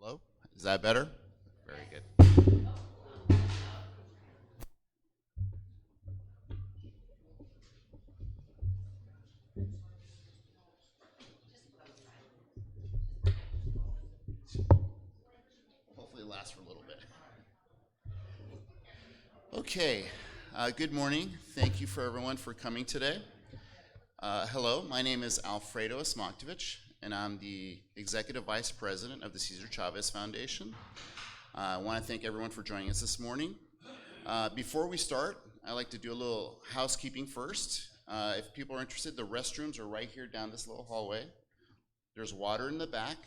Hello? Is that better? Very good. Hopefully it lasts for a little bit. Okay, good morning. Thank you for everyone for coming today. Hello, my name is Alfredo Ismaktovich, and I'm the Executive Vice President of the Cesar Chavez Foundation. I want to thank everyone for joining us this morning. Before we start, I'd like to do a little housekeeping first. If people are interested, the restrooms are right here down this little hallway. There's water in the back.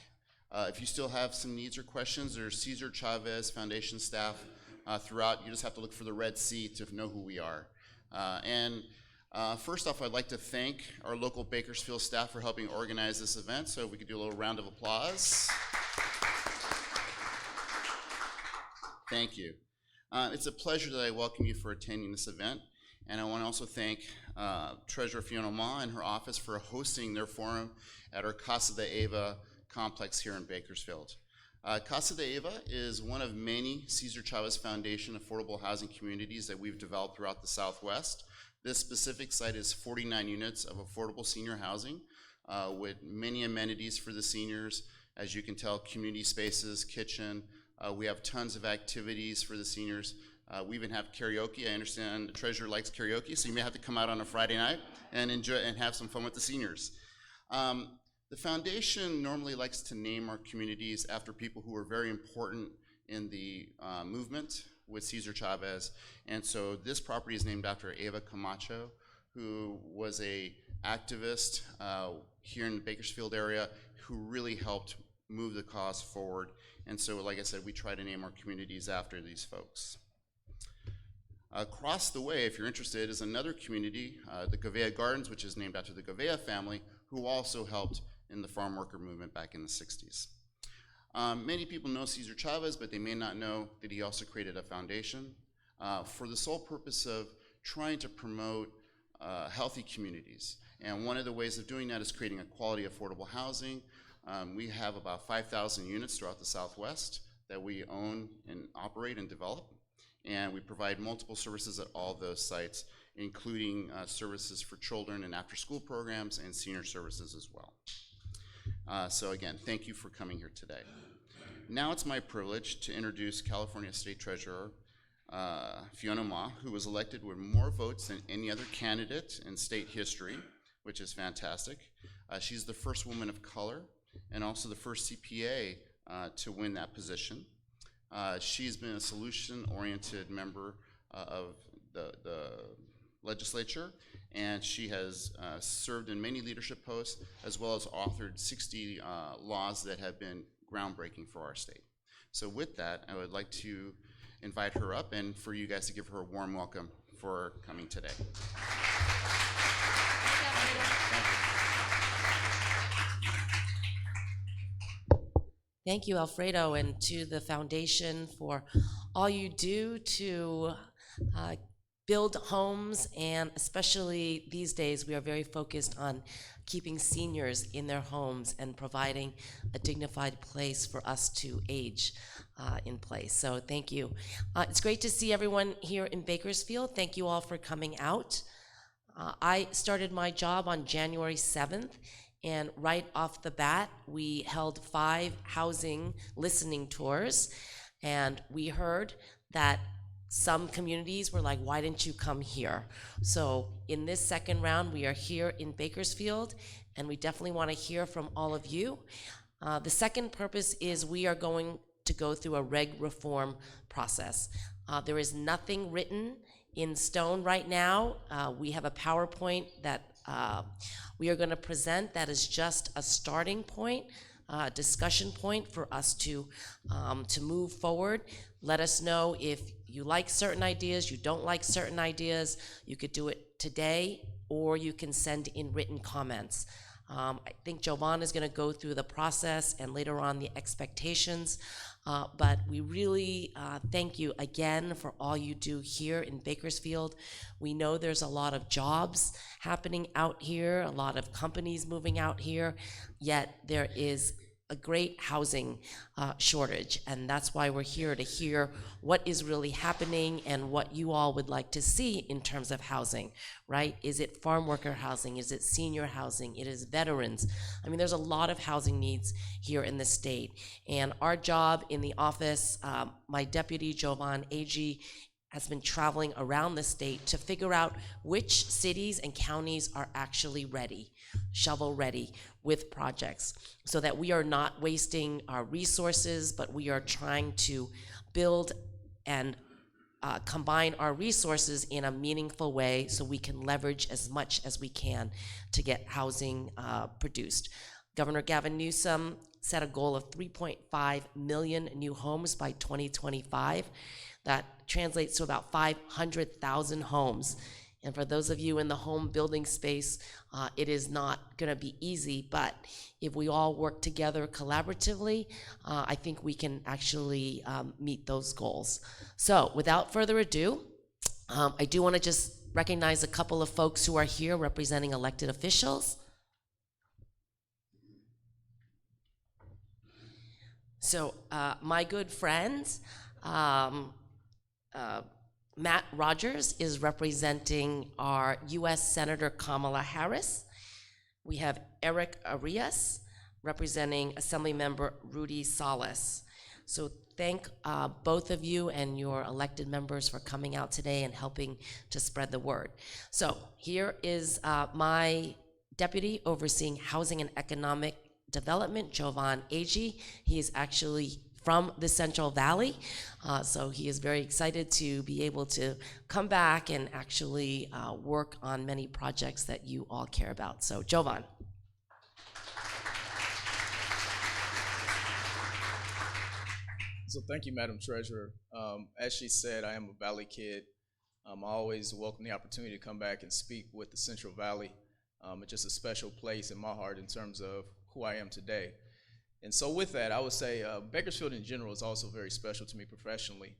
If you still have some needs or questions, there's Cesar Chavez Foundation staff throughout. You just have to look for the red C to know who we are. First off, I'd like to thank our local Bakersfield staff for helping organize this event, so if we could do a little round of applause. Thank you. It's a pleasure that I welcome you for attending this event, and I want to also thank Treasurer Fiona Ma and her office for hosting their forum at our Casa de Eva complex here in Bakersfield. Casa de Eva is one of many Cesar Chavez Foundation affordable housing communities that we've developed throughout the Southwest. This specific site is 49 units of affordable senior housing with many amenities for the seniors. As you can tell, community spaces, kitchen. We have tons of activities for the seniors. We even have karaoke. I understand the treasurer likes karaoke, so you may have to come out on a Friday night and enjoy and have some fun with the seniors. The foundation normally likes to name our communities after people who are very important in the movement with Cesar Chavez, and so this property is named after Eva Camacho, who was a activist here in the Bakersfield area who really helped move the cause forward. And so, like I said, we try to name our communities after these folks. Across the way, if you're interested, is another community, the Gouveia Gardens, which is named after the Gouveia family, who also helped in the farm worker movement back in the 60s. Many people know Cesar Chavez, but they may not know that he also created a foundation for the sole purpose of trying to promote healthy communities. And one of the ways of doing that is creating a quality, affordable housing. We have about 5,000 units throughout the Southwest that we own and operate and develop. And we provide multiple services at all those sites, including services for children and after-school programs and senior services as well. So again, thank you for coming here today. Now it's my privilege to introduce California State Treasurer Fiona Ma, who was elected with more votes than any other candidate in state history, which is fantastic. She's the first woman of color and also the first CPA to win that position. She's been a solution-oriented member of the legislature, and she has served in many leadership posts, as well as authored 60 laws that have been groundbreaking for our state. So with that, I would like to invite her up and for you guys to give her a warm welcome for coming today. Thank you, Alfredo, and to the foundation for all you do to build homes, and especially these days we are very focused on keeping seniors in their homes and providing a dignified place for us to age in place. So thank you. It's great to see everyone here in Bakersfield. Thank you all for coming out. I started my job on January 7th, and right off the bat, we held 5 housing listening tours, and we heard that some communities were like, why didn't you come here? So in this second round, we are here in Bakersfield, and we definitely want to hear from all of you. The second purpose is we are going to go through a reg reform process. There is nothing written in stone right now. We have a PowerPoint that we are going to present that is just a starting point, discussion point for us to move forward. Let us know if you like certain ideas, you don't like certain ideas. You could do it today, or you can send in written comments. I think Jovan is going to go through the process and later on the expectations, but we really thank you again for all you do here in Bakersfield. We know there's a lot of jobs happening out here, a lot of companies moving out here, yet there is a great housing shortage, and that's why we're here to hear what is really happening and what you all would like to see in terms of housing, right? Is it farm worker housing? Is it senior housing? It is veterans. I mean, there's a lot of housing needs here in the state, and our job in the office, my deputy, Jovan Agee, has been traveling around the state to figure out which cities and counties are actually ready, shovel ready with projects, so that we are not wasting our resources, but we are trying to build and combine our resources in a meaningful way so we can leverage as much as we can to get housing produced. Governor Gavin Newsom set a goal of 3.5 million new homes by 2025. That translates to about 500,000 homes. And for those of you in the home building space, it is not going to be easy, but if we all work together collaboratively, I think we can actually meet those goals. So without further ado, I do want to just recognize a couple of folks who are here representing elected officials. So my good friends, Matt Rogers is representing our U.S. Senator Kamala Harris. We have Eric Arias representing Assemblymember Rudy Salas. So thank both of you and your elected members for coming out today and helping to spread the word. So here is my deputy overseeing housing and economic development, Jovan Agee. He is actually from the Central Valley, so he is very excited to be able to come back and actually work on many projects that you all care about. So, Jovan. So thank you, Madam Treasurer. As she said, I am a Valley kid. I always welcome the opportunity to come back and speak with the Central Valley. It's just a special place in my heart in terms of who I am today. And so with that, I would say Bakersfield in general is also very special to me professionally.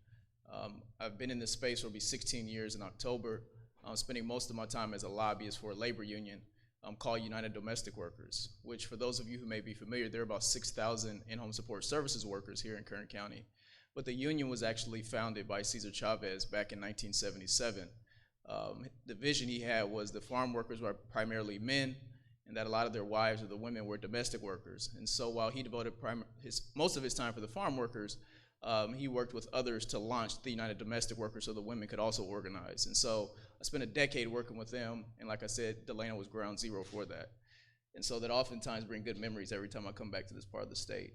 I've been in this space for it'll be 16 years in October. I'm spending most of my time as a lobbyist for a labor union called United Domestic Workers, which for those of you who may be familiar, there are about 6,000 in-home support services workers here in Kern County. But the union was actually founded by Cesar Chavez back in 1977. The vision he had was the farm workers were primarily men, and that a lot of their wives or the women were domestic workers. And so while he devoted most of his time for the farm workers, he worked with others to launch the United Domestic Workers so the women could also organize. And so I spent a decade working with them, and like I said, Delana was ground zero for that. And so that oftentimes bring good memories every time I come back to this part of the state.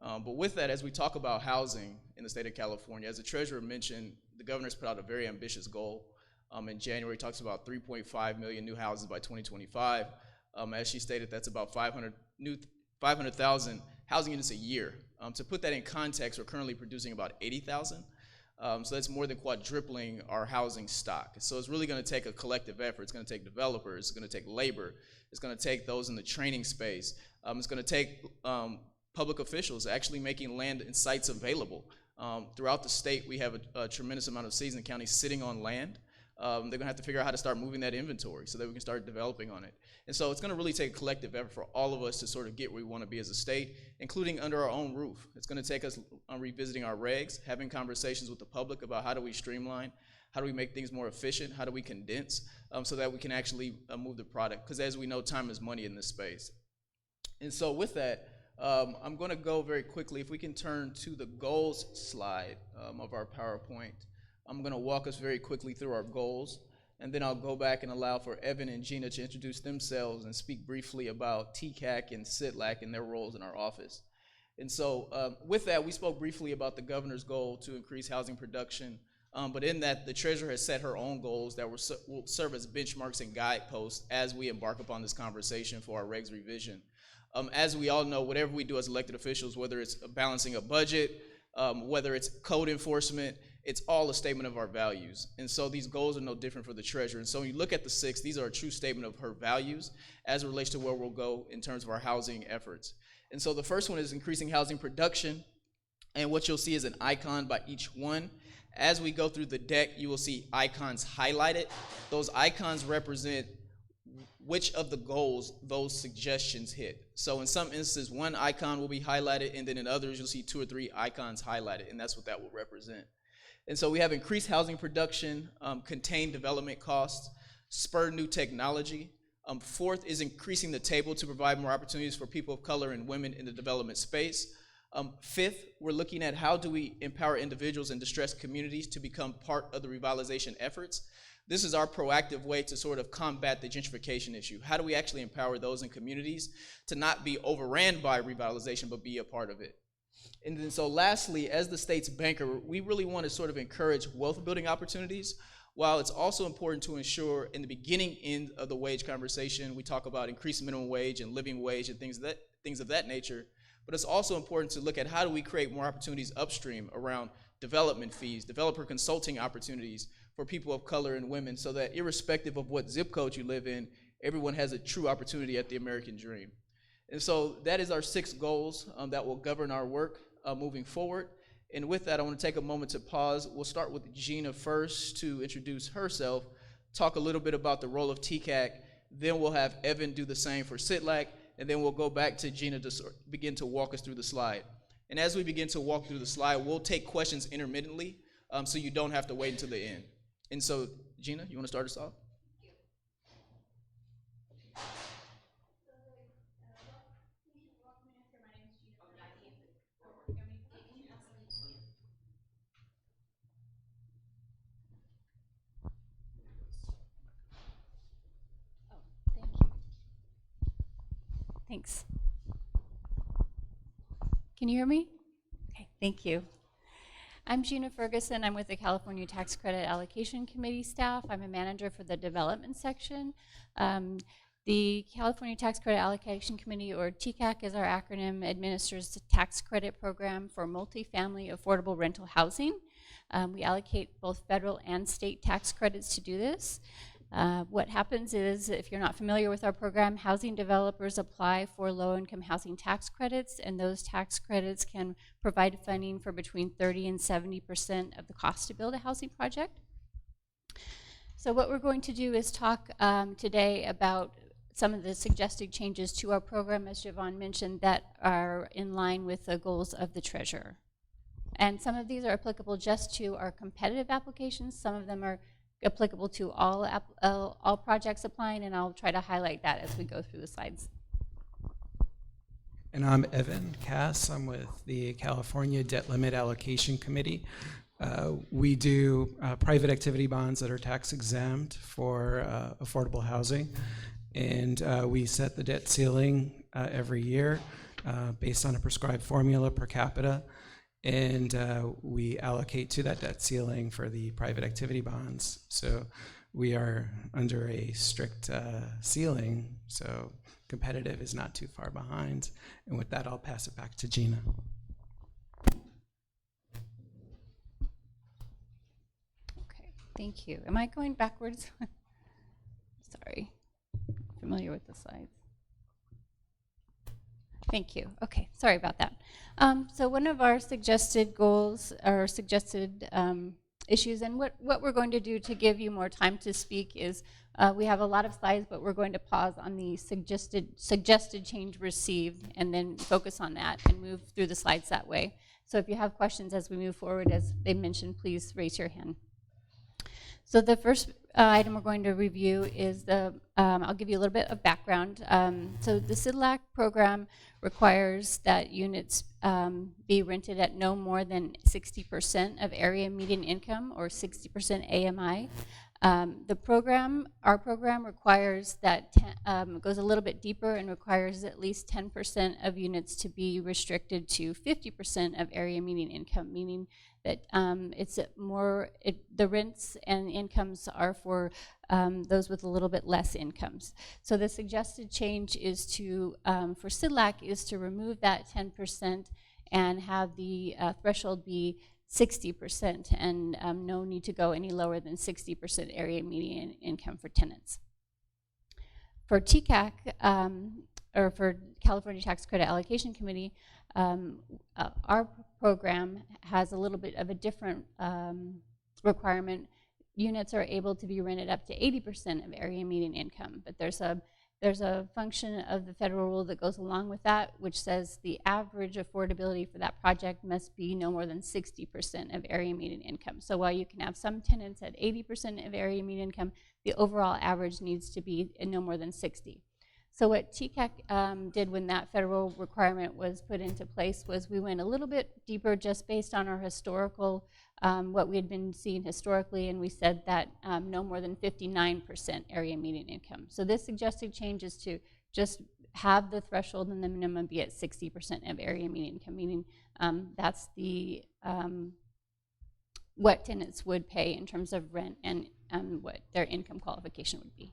But with that, as we talk about housing in the state of California, as the treasurer mentioned, the governor's put out a very ambitious goal. In January, he talks about 3.5 million new houses by 2025. As she stated, that's about 500,000 housing units a year. To put that in context, we're currently producing about 80,000. So that's more than quadrupling our housing stock. So it's really going to take a collective effort. It's going to take developers. It's going to take labor. It's going to take those in the training space. It's going to take public officials actually making land and sites available. Throughout the state, we have a tremendous amount of cities and counties sitting on land. They're going to have to figure out how to start moving that inventory so that we can start developing on it. And so it's going to really take a collective effort for all of us to sort of get where we want to be as a state, including under our own roof. It's going to take us revisiting our regs, having conversations with the public about how do we streamline, how do we make things more efficient, how do we condense, so that we can actually move the product. Because as we know, time is money in this space. And so with that, I'm going to go very quickly. If we can turn to the goals slide of our PowerPoint. I'm going to walk us very quickly through our goals, and then I'll go back and allow for Evan and Gina to introduce themselves and speak briefly about TCAC and CDLAC and their roles in our office. And so with that, we spoke briefly about the governor's goal to increase housing production, but in that, the treasurer has set her own goals that will serve as benchmarks and guideposts as we embark upon this conversation for our regs revision. As we all know, whatever we do as elected officials, whether it's balancing a budget, whether it's code enforcement, it's all a statement of our values. And so these goals are no different for the treasurer. And so when you look at the 6, these are a true statement of her values as it relates to where we'll go in terms of our housing efforts. And so the first one is increasing housing production. And what you'll see is an icon by each one. As we go through the deck, you will see icons highlighted. Those icons represent which of the goals those suggestions hit. So in some instances, one icon will be highlighted, and then in others, you'll see 2 or 3 icons highlighted, and that's what that will represent. And so we have increased housing production, contained development costs, spur new technology. Fourth is increasing the table to provide more opportunities for people of color and women in the development space. Fifth, we're looking at how do we empower individuals in distressed communities to become part of the revitalization efforts. This is our proactive way to sort of combat the gentrification issue. How do we actually empower those in communities to not be overran by revitalization, but be a part of it? And then so lastly, as the state's banker, we really want to sort of encourage wealth building opportunities, while it's also important to ensure in the beginning end of the wage conversation, we talk about increased minimum wage and living wage and things of that nature, but it's also important to look at how do we create more opportunities upstream around development fees, developer consulting opportunities for people of color and women, so that irrespective of what zip code you live in, everyone has a true opportunity at the American dream. And so that is our 6 goals that will govern our work moving forward. And with that, I want to take a moment to pause. We'll start with Gina first to introduce herself, talk a little bit about the role of TCAC, then we'll have Evan do the same for CDLAC, and then we'll go back to Gina to begin to walk us through the slide. And as we begin to walk through the slide, we'll take questions intermittently so you don't have to wait until the end. And so, Gina, you want to start us off? Thanks. Can you hear me? Okay, thank you. I'm Gina Ferguson. I'm with the California Tax Credit Allocation Committee staff. I'm a manager for the development section. The California Tax Credit Allocation Committee, or TCAC is our acronym, administers the tax credit program for multifamily affordable rental housing. We allocate both federal and state tax credits to do this. What happens is, if you're not familiar with our program, housing developers apply for low-income housing tax credits, and those tax credits can provide funding for between 30 and 70% of the cost to build a housing project. So what we're going to do is talk today about some of the suggested changes to our program, as Javon mentioned, that are in line with the goals of the treasurer. And some of these are applicable just to our competitive applications. Some of them are applicable to all projects applying, and I'll try to highlight that as we go through the slides. And I'm Evan Cass. I'm with the California Debt Limit Allocation Committee. We do private activity bonds that are tax exempt for affordable housing, and we set the debt ceiling every year based on a prescribed formula per capita. And we allocate to that debt ceiling for the private activity bonds. So we are under a strict ceiling, so competitive is not too far behind. And with that, I'll pass it back to Gina. Okay, thank you. Am I going backwards? Sorry, familiar with the slides. Thank you. Okay, sorry about that. So one of our suggested goals, or suggested issues, and what we're going to do to give you more time to speak is, we have a lot of slides, but we're going to pause on the suggested change received, and then focus on that and move through the slides that way. So if you have questions as we move forward, as they mentioned, please raise your hand. So the first item we're going to review is I'll give you a little bit of background. So the CDLAC program requires that units be rented at no more than 60% of area median income, or 60% AMI. Our program requires that, goes a little bit deeper and requires at least 10% of units to be restricted to 50% of area median income, meaning that the rents and incomes are for those with a little bit less incomes. So the suggested change is for CDLAC is to remove that 10% and have the threshold be 60%, and no need to go any lower than 60% area median income for tenants. For TCAC, or for California Tax Credit Allocation Committee, our program has a little bit of a different units are able to be rented up to 80% of area median income, but there's a There's a function of the federal rule that goes along with that, which says the average affordability for that project must be no more than 60% of area median income. So while you can have some tenants at 80% of area median income, the overall average needs to be no more than 60. So what TCAC did when that federal requirement was put into place was we went a little bit deeper just based on our historical, what we had been seeing historically, and we said that no more than 59% area median income. So this suggested change is to just have the threshold and the minimum be at 60% of area median income, meaning that's the what tenants would pay in terms of rent and what their income qualification would be.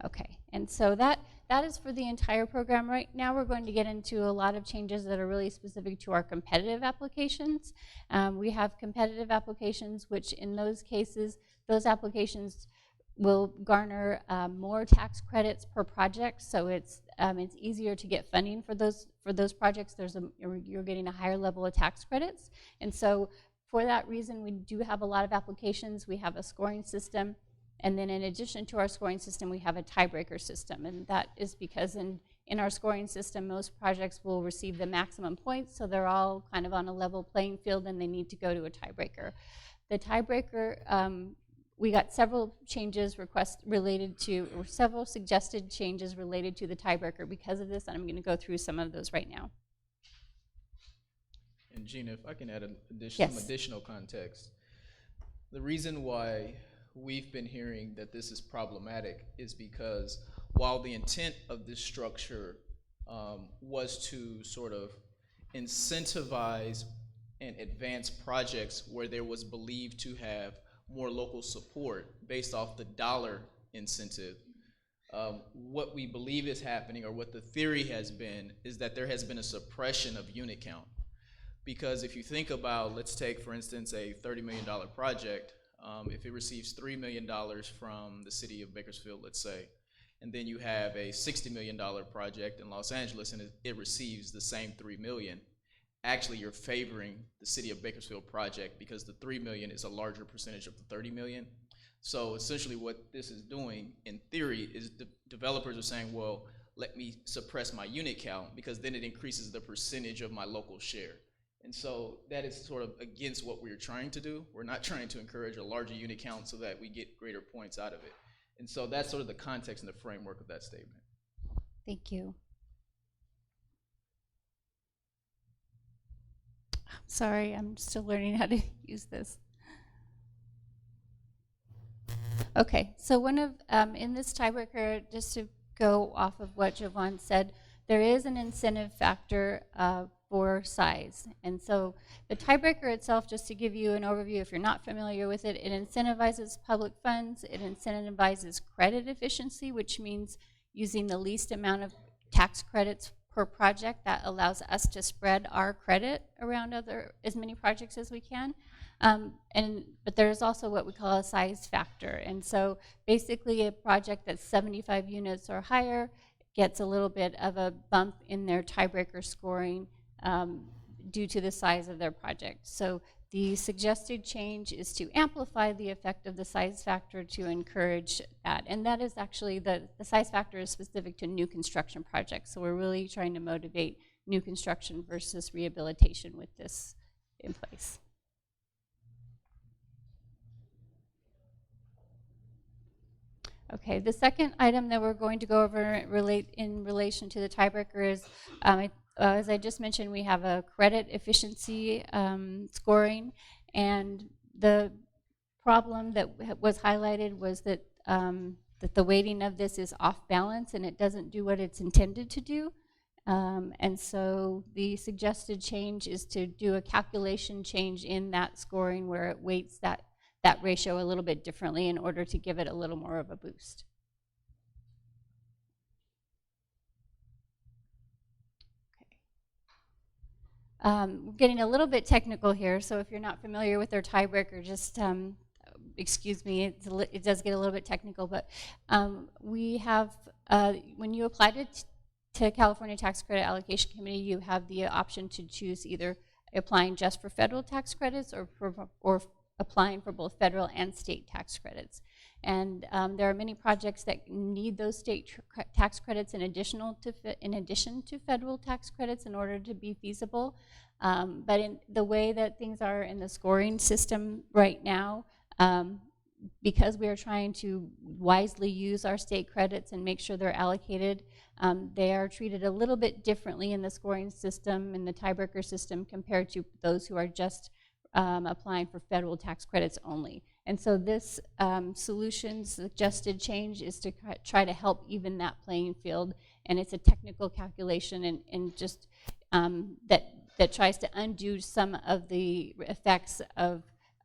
Okay, and so that is for the entire program. Right now we're going to get into a lot of changes that are really specific to our competitive applications. We have competitive applications, which in those cases, those applications will garner more tax credits per project, so it's easier to get funding for those projects. You're getting a higher level of tax credits, and so for that reason, we do have a lot of applications. We have a scoring system. And then in addition to our scoring system, we have a tiebreaker system. And that is because in our scoring system, most projects will receive the maximum points, so they're all kind of on a level playing field and they need to go to a tiebreaker. The tiebreaker, we got several changes several suggested changes related to the tiebreaker because of this, and I'm gonna go through some of those right now. And Gina, if I can add Yes. some additional context. The reason why we've been hearing that this is problematic is because while the intent of this structure was to sort of incentivize and advance projects where there was believed to have more local support based off the dollar incentive, what we believe is happening, or what the theory has been, is that there has been a suppression of unit count. Because if you think about, let's take for instance a $30 million project, if it receives $3 million from the city of Bakersfield, let's say, and then you have a $60 million project in Los Angeles and it receives the same $3 million, actually you're favoring the city of Bakersfield project because the $3 million is a larger percentage of the $30 million. So essentially what this is doing in theory is the developers are saying, well, let me suppress my unit count because then it increases the percentage of my local share. And so that is sort of against what we're trying to do. We're not trying to encourage a larger unit count so that we get greater points out of it. And so that's sort of the context and the framework of that statement. Thank you. Sorry, I'm still learning how to use this. Okay, so one of, in this tiebreaker, just to go off of what Jovan said, there is an incentive factor for size. And so the tiebreaker itself, just to give you an overview if you're not familiar with it, it incentivizes public funds, it incentivizes credit efficiency, which means using the least amount of tax credits per project. That allows us to spread our credit around as many projects as we can. But there's also what we call a size factor. And so basically a project that's 75 units or higher gets a little bit of a bump in their tiebreaker scoring due to the size of their project. So the suggested change is to amplify the effect of the size factor to encourage that. And that is actually, the size factor is specific to new construction projects. So we're really trying to motivate new construction versus rehabilitation with this in place. Okay, the second item that we're going to go over in relation to the tiebreaker is, as I just mentioned, we have a credit efficiency scoring, and the problem that was highlighted was that that the weighting of this is off balance and it doesn't do what it's intended to do. And so the suggested change is to do a calculation change in that scoring where it weights that ratio a little bit differently in order to give it a little more of a boost. Okay. We're getting a little bit technical here, so if you're not familiar with our tiebreaker, just excuse me, it does get a little bit technical, but we have, when you applied to California Tax Credit Allocation Committee, you have the option to choose either applying just for federal tax credits or applying for both federal and state tax credits. And there are many projects that need those state tax credits in addition to federal tax credits in order to be feasible. But in the way that things are in the scoring system right now, because we are trying to wisely use our state credits and make sure they're allocated, they are treated a little bit differently in the scoring system, in the tiebreaker system, compared to those who are just applying for federal tax credits only. And so this solution suggested change is to try to help even that playing field, and it's a technical calculation and just that tries to undo some of the effects of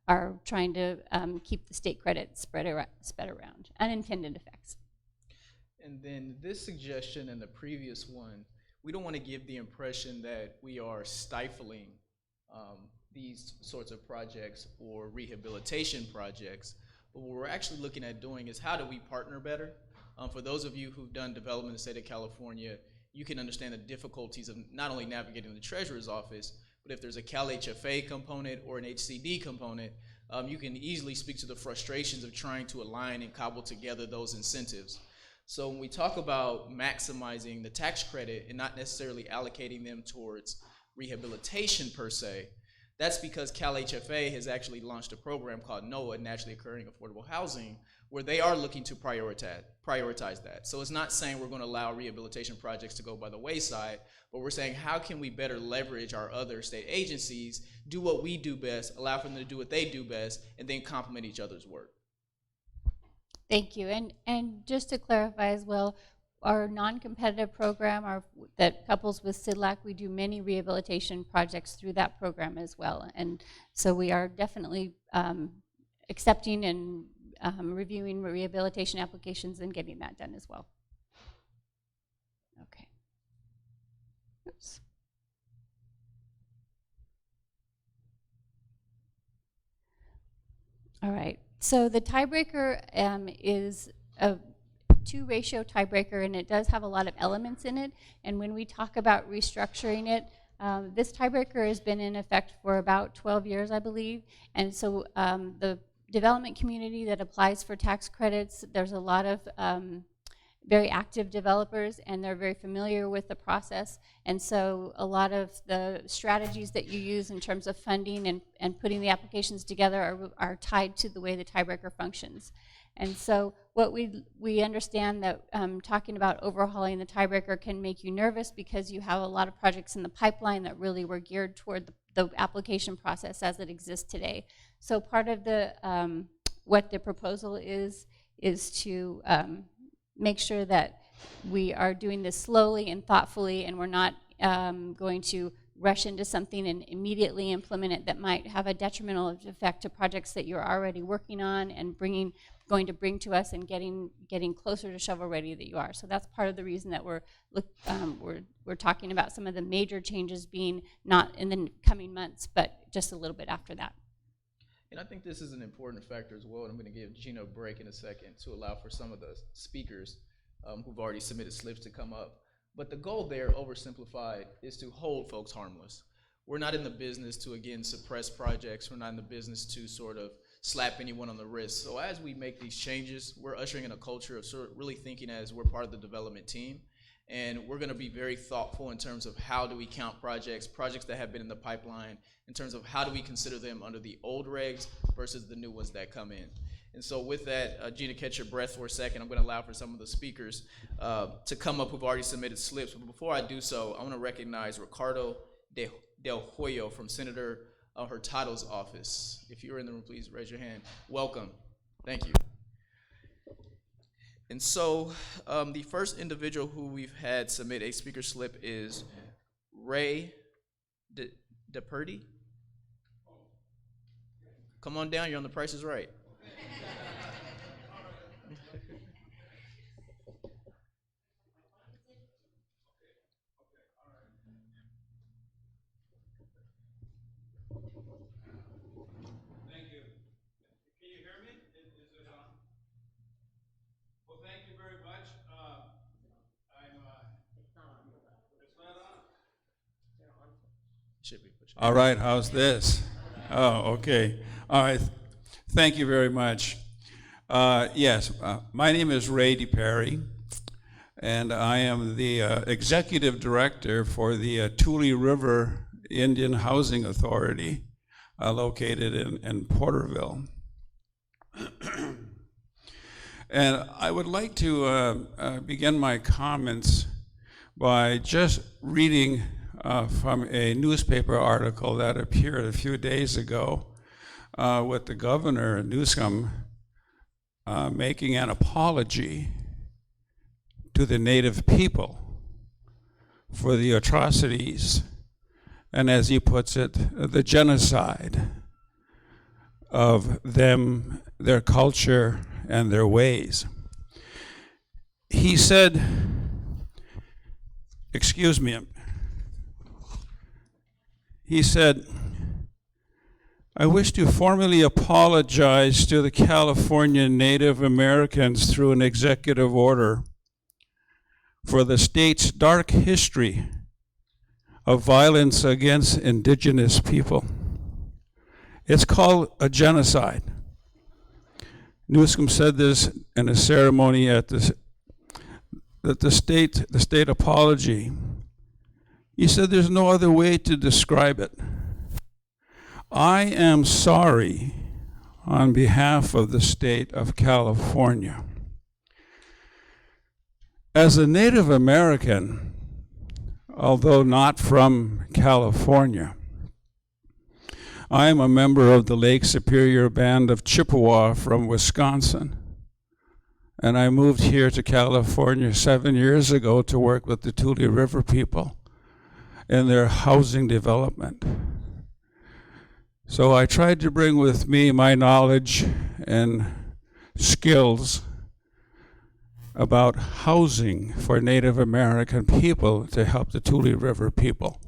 our trying to keep the state credit spread around, unintended effects. And then this suggestion and the previous one, we don't want to give the impression that we are stifling these sorts of projects or rehabilitation projects. But what we're actually looking at doing is how do we partner better? For those of you who've done development in the state of California, you can understand the difficulties of not only navigating the Treasurer's office, but if there's a Cal HFA component or an HCD component, you can easily speak to the frustrations of trying to align and cobble together those incentives. So when we talk about maximizing the tax credit and not necessarily allocating them towards rehabilitation per se, that's because Cal HFA has actually launched a program called NOAA, Naturally Occurring Affordable Housing, where they are looking to prioritize that. So it's not saying we're going to allow rehabilitation projects to go by the wayside, but we're saying how can we better leverage our other state agencies, do what we do best, allow for them to do what they do best, and then complement each other's work. Thank you. And just to clarify as well, our non-competitive program that couples with CDLAC, we do many rehabilitation projects through that program as well. And so we are definitely accepting and reviewing rehabilitation applications and getting that done as well. Okay. Oops. All right. So the tiebreaker is a 2-ratio tiebreaker, and it does have a lot of elements in it. And when we talk about restructuring it, this tiebreaker has been in effect for about 12 years, I believe. And so the development community that applies for tax credits, there's a lot of very active developers, and they're very familiar with the process. And so a lot of the strategies that you use in terms of funding and putting the applications together are tied to the way the tiebreaker functions. And so what we understand that talking about overhauling the tiebreaker can make you nervous because you have a lot of projects in the pipeline that really were geared toward the application process as it exists today. So part of the what the proposal is to make sure that we are doing this slowly and thoughtfully, and we're not going to rush into something and immediately implement it that might have a detrimental effect to projects that you're already working on and going to bring to us and getting closer to shovel ready that you are. So that's part of the reason that we're talking about some of the major changes being not in the coming months, but just a little bit after that. And I think this is an important factor as well, and I'm going to give Gina a break in a second to allow for some of the speakers who've already submitted slips to come up. But the goal there, oversimplified, is to hold folks harmless. We're not in the business to, again, suppress projects. We're not in the business to sort of slap anyone on the wrist. So as we make these changes, we're ushering in a culture of sort of really thinking as we're part of the development team. And we're going to be very thoughtful in terms of how do we count projects that have been in the pipeline, in terms of how do we consider them under the old regs versus the new ones that come in. And so with that, Gina, catch your breath for a second. I'm going to allow for some of the speakers to come up who've already submitted slips. But before I do so, I want to recognize Ricardo Del Hoyo from Senator Hurtado's office. If you're in the room, please raise your hand. Welcome. Thank you. And so the first individual who we've had submit a speaker slip is Ray DePurdy. Come on down, you're on The Price is Right. Thank you. Can you hear me? Is this on? Well, thank you very much. It's not on. It's not on? Should be. All right, how's this? Oh, okay. All right. Thank you very much. Yes, my name is Ray DePerry, and I am the executive director for the Tule River Indian Housing Authority, located in Porterville. And I would like to begin my comments by just reading from a newspaper article that appeared a few days ago with the governor, Newsom, making an apology to the native people for the atrocities, and as he puts it, the genocide of them, their culture, and their ways. He said, excuse me, he said, I wish to formally apologize to the California Native Americans through an executive order for the state's dark history of violence against indigenous people. It's called a genocide. Newsom said this in a ceremony at the state apology. He said there's no other way to describe it. I am sorry on behalf of the state of California. As a Native American, although not from California, I am a member of the Lake Superior Band of Chippewa from Wisconsin. And I moved here to California 7 years ago to work with the Tule River people in their housing development. So I tried to bring with me my knowledge and skills about housing for Native American people to help the Tule River people.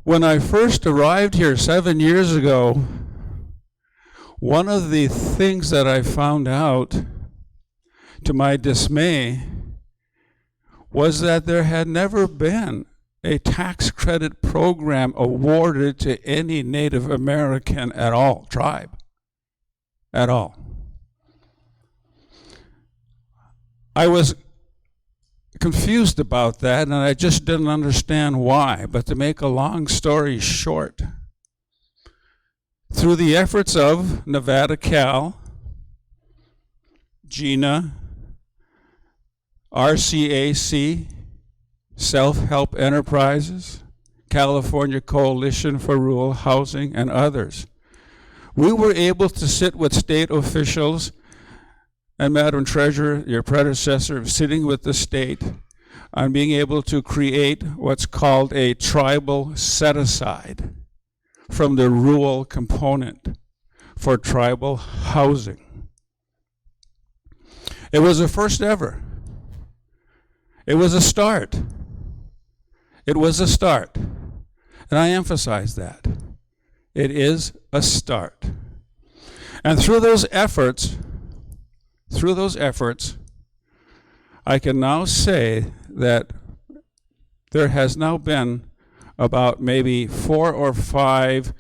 When I first arrived here 7 years ago, one of the things that I found out, to my dismay, was that there had never been a tax credit program awarded to any Native American at all, tribe, at all. I was confused about that, and I just didn't understand why. But to make a long story short, through the efforts of Nevada Cal, GINA, RCAC, Self-Help Enterprises, California Coalition for Rural Housing, and others, we were able to sit with state officials, and Madam Treasurer, your predecessor, sitting with the state on being able to create what's called a tribal set-aside from the rural component for tribal housing. It was the first ever. It was a start. It was a start. And I emphasize that. It is a start. And through those efforts, I can now say that there has now been about maybe 4 or 5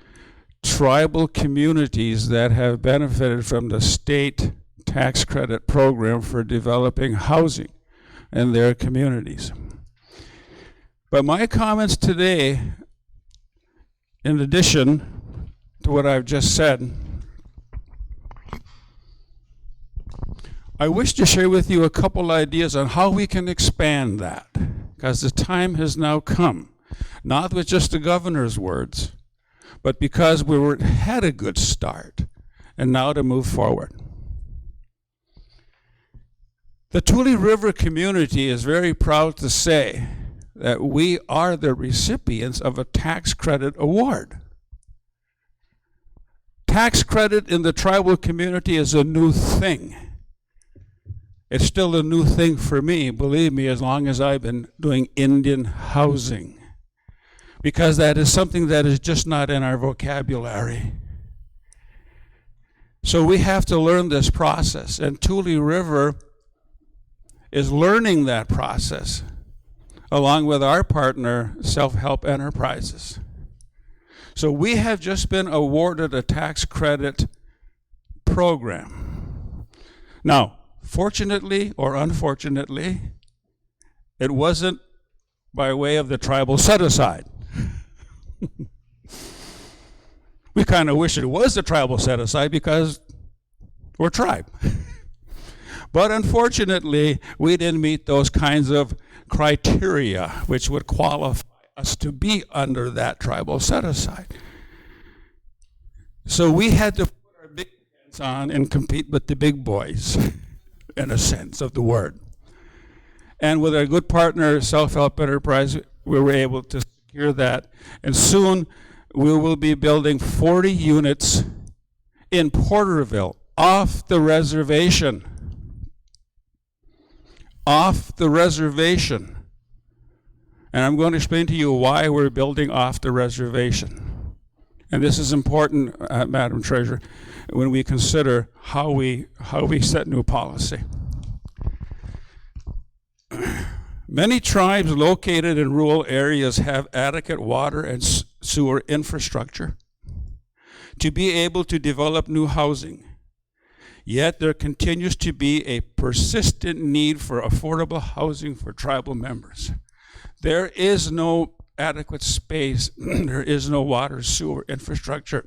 tribal communities that have benefited from the state tax credit program for developing housing in their communities. But my comments today, in addition to what I've just said, I wish to share with you a couple ideas on how we can expand that, because the time has now come, not with just the governor's words, but because we had a good start, and now to move forward. The Tule River community is very proud to say that we are the recipients of a tax credit award. Tax credit in the tribal community is a new thing. It's still a new thing for me, believe me, as long as I've been doing Indian housing, because that is something that is just not in our vocabulary. So we have to learn this process, and Tule River is learning that process along with our partner, Self-Help Enterprises. So we have just been awarded a tax credit program. Now, fortunately or unfortunately, it wasn't by way of the tribal set-aside. We kind of wish it was the tribal set-aside because we're tribe. But unfortunately, we didn't meet those kinds of criteria which would qualify us to be under that tribal set-aside. So we had to put our big pants on and compete with the big boys, in a sense of the word. And with our good partner, Self-Help Enterprise, we were able to secure that. And soon we will be building 40 units in Porterville, off the reservation. Off the reservation. And I'm going to explain to you why we're building off the reservation. And this is important, Madam Treasurer, when we consider how we set new policy. Many tribes located in rural areas have adequate water and sewer infrastructure to be able to develop new housing. Yet there continues to be a persistent need for affordable housing for tribal members. There is no adequate space, there is no water, sewer infrastructure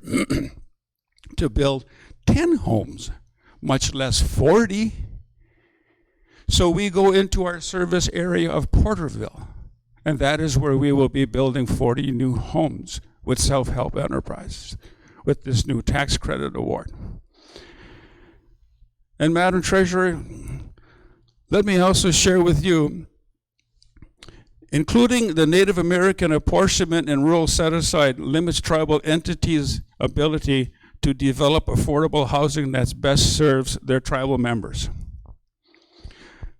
to build 10 homes, much less 40. So we go into our service area of Porterville, and that is where we will be building 40 new homes with Self-Help Enterprises, with this new tax credit award. And Madam Treasurer, let me also share with you, including the Native American apportionment and rural set-aside limits tribal entities' ability to develop affordable housing that best serves their tribal members.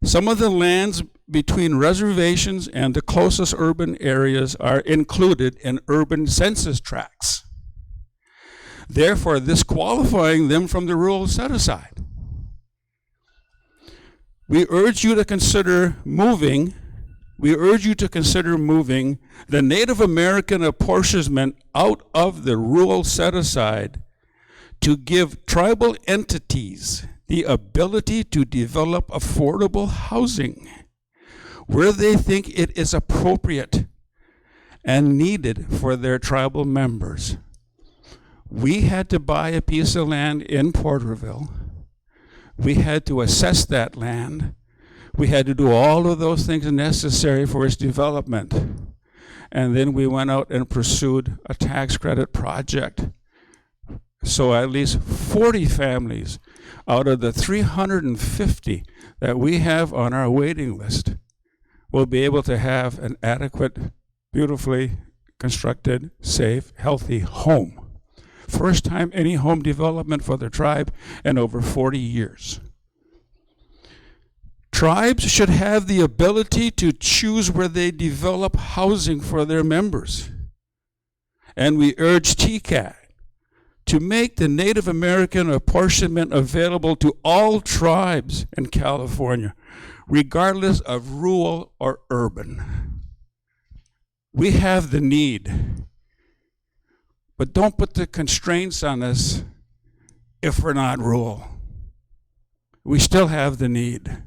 Some of the lands between reservations and the closest urban areas are included in urban census tracts, therefore disqualifying them from the rural set-aside. We urge you to consider moving the Native American apportionment out of the rural set-aside to give tribal entities the ability to develop affordable housing where they think it is appropriate and needed for their tribal members. We had to buy a piece of land in Porterville. We had to assess that land. We had to do all of those things necessary for its development. And then we went out and pursued a tax credit project. So at least 40 families out of the 350 that we have on our waiting list will be able to have an adequate, beautifully constructed, safe, healthy home. First time any home development for the tribe in over 40 years. Tribes should have the ability to choose where they develop housing for their members. And we urge TCAC to make the Native American apportionment available to all tribes in California, regardless of rural or urban. We have the need, but don't put the constraints on us if we're not rural. We still have the need.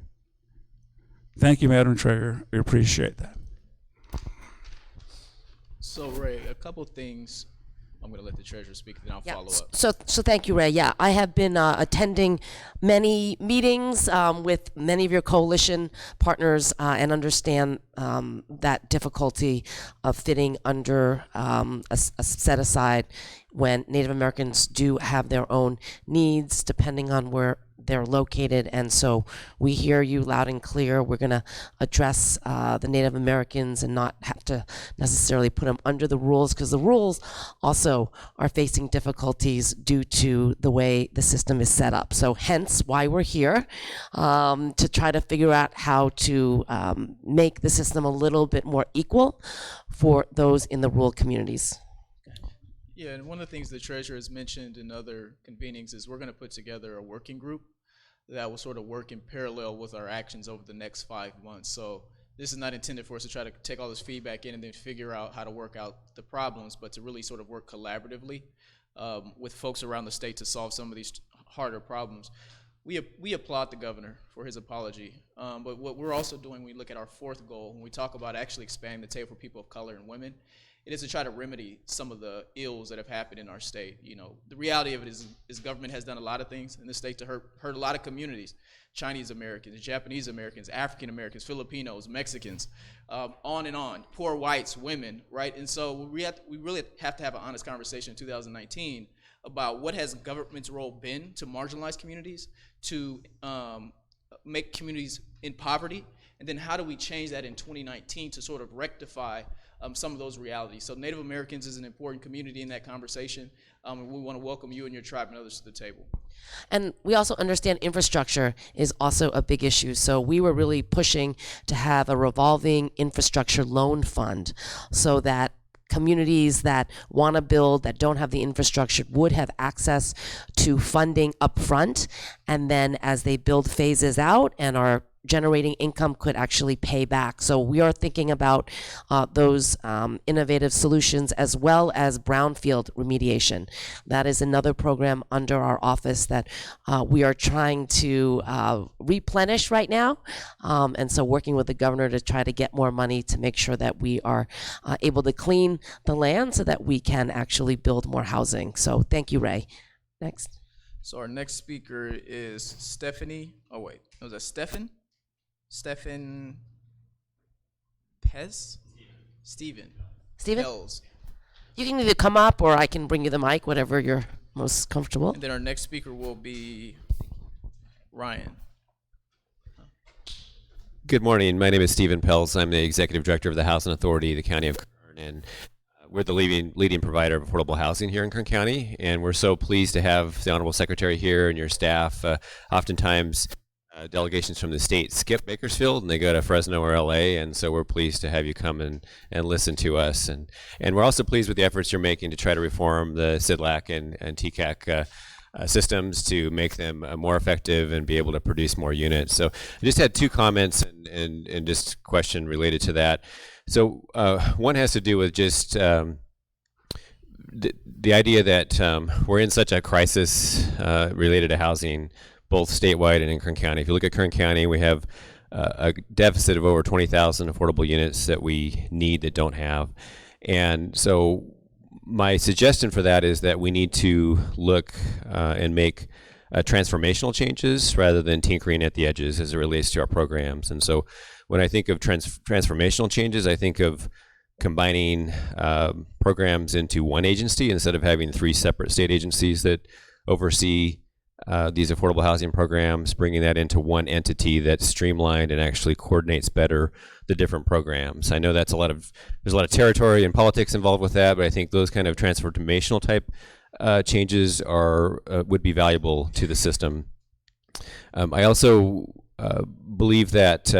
Thank you, Madam Treasurer. We appreciate that. So Ray, a couple things. I'm going to let the treasurer speak, then I'll follow up. So thank you, Ray. Yeah, I have been attending many meetings with many of your coalition partners and understand that difficulty of fitting under a set aside when Native Americans do have their own needs depending on where they're located. And so we hear you loud and clear. We're going to address the Native Americans and not have to necessarily put them under the rules, because the rules also are facing difficulties due to the way the system is set up. So hence why we're here, to try to figure out how to make the system a little bit more equal for those in the rural communities. Yeah, and one of the things the treasurer has mentioned in other convenings is we're going to put together a working group that will sort of work in parallel with our actions over the next 5 months. So this is not intended for us to try to take all this feedback in and then figure out how to work out the problems, but to really sort of work collaboratively with folks around the state to solve some of these harder problems. We applaud the governor for his apology, but what we're also doing when we look at our fourth goal, when we talk about actually expanding the table for people of color and women, it is to try to remedy some of the ills that have happened in our state. You know, the reality of it is government has done a lot of things in this state to hurt a lot of communities: Chinese Americans, Japanese Americans, African Americans, Filipinos, Mexicans, on and on, poor whites, women, right? And so we really have to have an honest conversation in 2019 about what has government's role been to marginalize communities, to make communities in poverty, and then how do we change that in 2019 to sort of rectify some of those realities. So Native Americans is an important community in that conversation, and we want to welcome you and your tribe and others to the table. And we also understand infrastructure is also a big issue. So we were really pushing to have a revolving infrastructure loan fund so that communities that want to build, that don't have the infrastructure, would have access to funding up front, and then as they build phases out and are generating income, could actually pay back. So we are thinking about those innovative solutions, as well as brownfield remediation. That is another program under our office that we are trying to replenish right now. And so working with the governor to try to get more money to make sure that we are able to clean the land so that we can actually build more housing. So thank you, Ray. Next. So our next speaker is Stephanie, oh wait, was that Stephen Pez? Stephen. Pels. You can either come up or I can bring you the mic, whatever you're most comfortable. And then our next speaker will be Ryan. Good morning. My name is Stephen Pels. I'm the Executive Director of the Housing Authority of the County of Kern, and we're the leading provider of affordable housing here in Kern County, and we're so pleased to have the Honorable Secretary here and your staff. Oftentimes, delegations from the state skip Bakersfield and they go to Fresno or LA, and so we're pleased to have you come and listen to us. And we're also pleased with the efforts you're making to try to reform the CDLAC and TCAC systems to make them more effective and be able to produce more units. So I just had two comments and just a question related to that. So one has to do with just the idea that we're in such a crisis related to housing, both statewide and in Kern County. If you look at Kern County, we have a deficit of over 20,000 affordable units that we need that don't have. And so my suggestion for that is that we need to look and make transformational changes rather than tinkering at the edges as it relates to our programs. And so when I think of transformational changes, I think of combining programs into one agency instead of having three separate state agencies that oversee these affordable housing programs, bringing that into one entity that's streamlined and actually coordinates better the different programs. I know there's a lot of territory and politics involved with that, but I think those kind of transformational type changes would be valuable to the system. I also believe that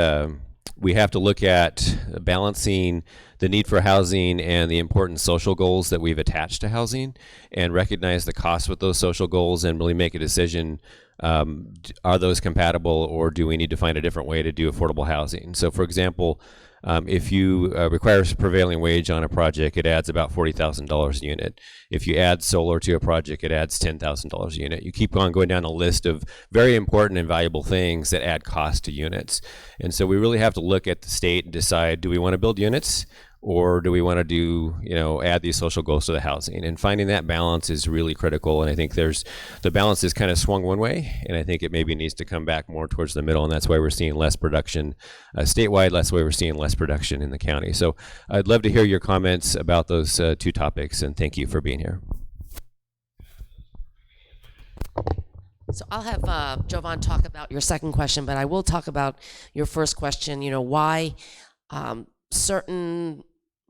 we have to look at balancing the need for housing and the important social goals that we've attached to housing, and recognize the cost with those social goals and really make a decision, are those compatible, or do we need to find a different way to do affordable housing? So for example, if you require a prevailing wage on a project, it adds about $40,000 a unit. If you add solar to a project, it adds $10,000 a unit. You keep on going down a list of very important and valuable things that add cost to units. And so we really have to look at the state and decide, do we want to build units, or do we want to add these social goals to the housing? And finding that balance is really critical. And I think the balance is kind of swung one way, and I think it maybe needs to come back more towards the middle. And that's why we're seeing less production statewide. That's why we're seeing less production in the county. So I'd love to hear your comments about those two topics, and thank you for being here. So I'll have Jovan talk about your second question, but I will talk about your first question, why certain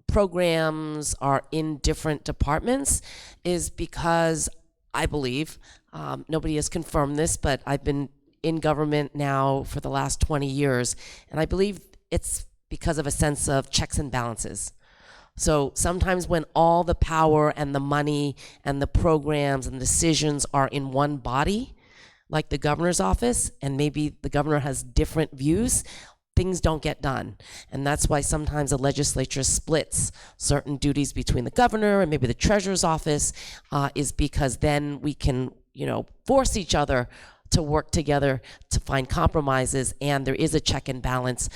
programs are in different departments is because I believe, nobody has confirmed this, but I've been in government now for the last 20 years, and I believe it's because of a sense of checks and balances. So sometimes when all the power and the money and the programs and decisions are in one body, like the governor's office, and maybe the governor has different views, things don't get done. And that's why sometimes the legislature splits certain duties between the governor and maybe the treasurer's office, is because then we can, force each other to work together to find compromises, and there is a check and balance,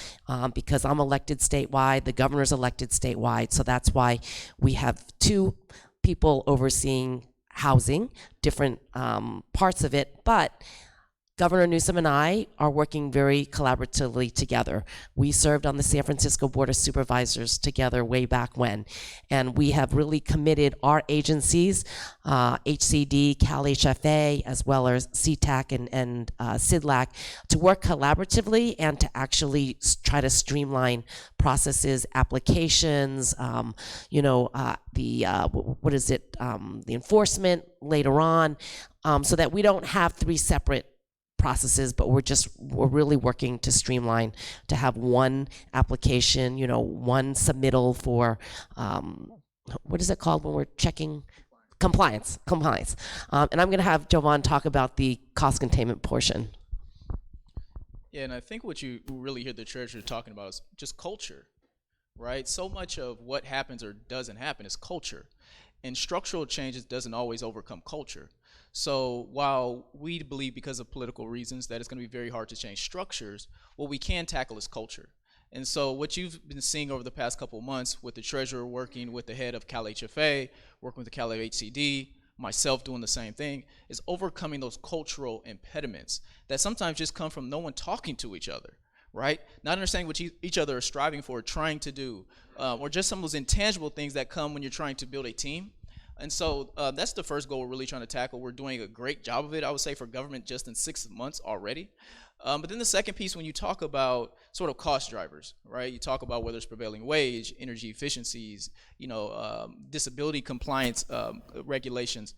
because I'm elected statewide, the governor's elected statewide, so that's why we have two people overseeing housing, different parts of it, but Governor Newsom and I are working very collaboratively together. We served on the San Francisco Board of Supervisors together way back when, and we have really committed our agencies, HCD, Cal HFA, as well as CTAC and CDLAC, to work collaboratively and to actually try to streamline processes, applications, the enforcement later on, so that we don't have three separate processes, but we're really working to streamline, to have one application, one submittal for, what is it called when we're checking? Compliance. And I'm gonna have Jovan talk about the cost containment portion. Yeah, and I think what you really hear the treasurer talking about is just culture, right? So much of what happens or doesn't happen is culture, and structural changes doesn't always overcome culture. So while we believe, because of political reasons, that it's going to be very hard to change structures, what we can tackle is culture. And so what you've been seeing over the past couple of months with the treasurer working with the head of Cal HFA, working with the Cal HCD, myself doing the same thing, is overcoming those cultural impediments that sometimes just come from no one talking to each other, right? Not understanding what each other are striving for, trying to do, or just some of those intangible things that come when you're trying to build a team. And so that's the first goal we're really trying to tackle. We're doing a great job of it, I would say, for government just in 6 months already. But then the second piece, when you talk about sort of cost drivers, right? You talk about whether it's prevailing wage, energy efficiencies, disability compliance regulations.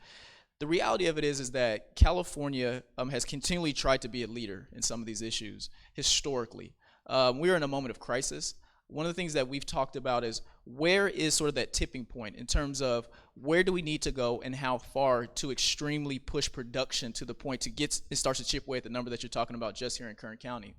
The reality of it is that California has continually tried to be a leader in some of these issues historically. We're in a moment of crisis. One of the things that we've talked about is, where is sort of that tipping point in terms of where do we need to go and how far to extremely push production to the point to get it starts to chip away at the number that you're talking about just here in Kern County.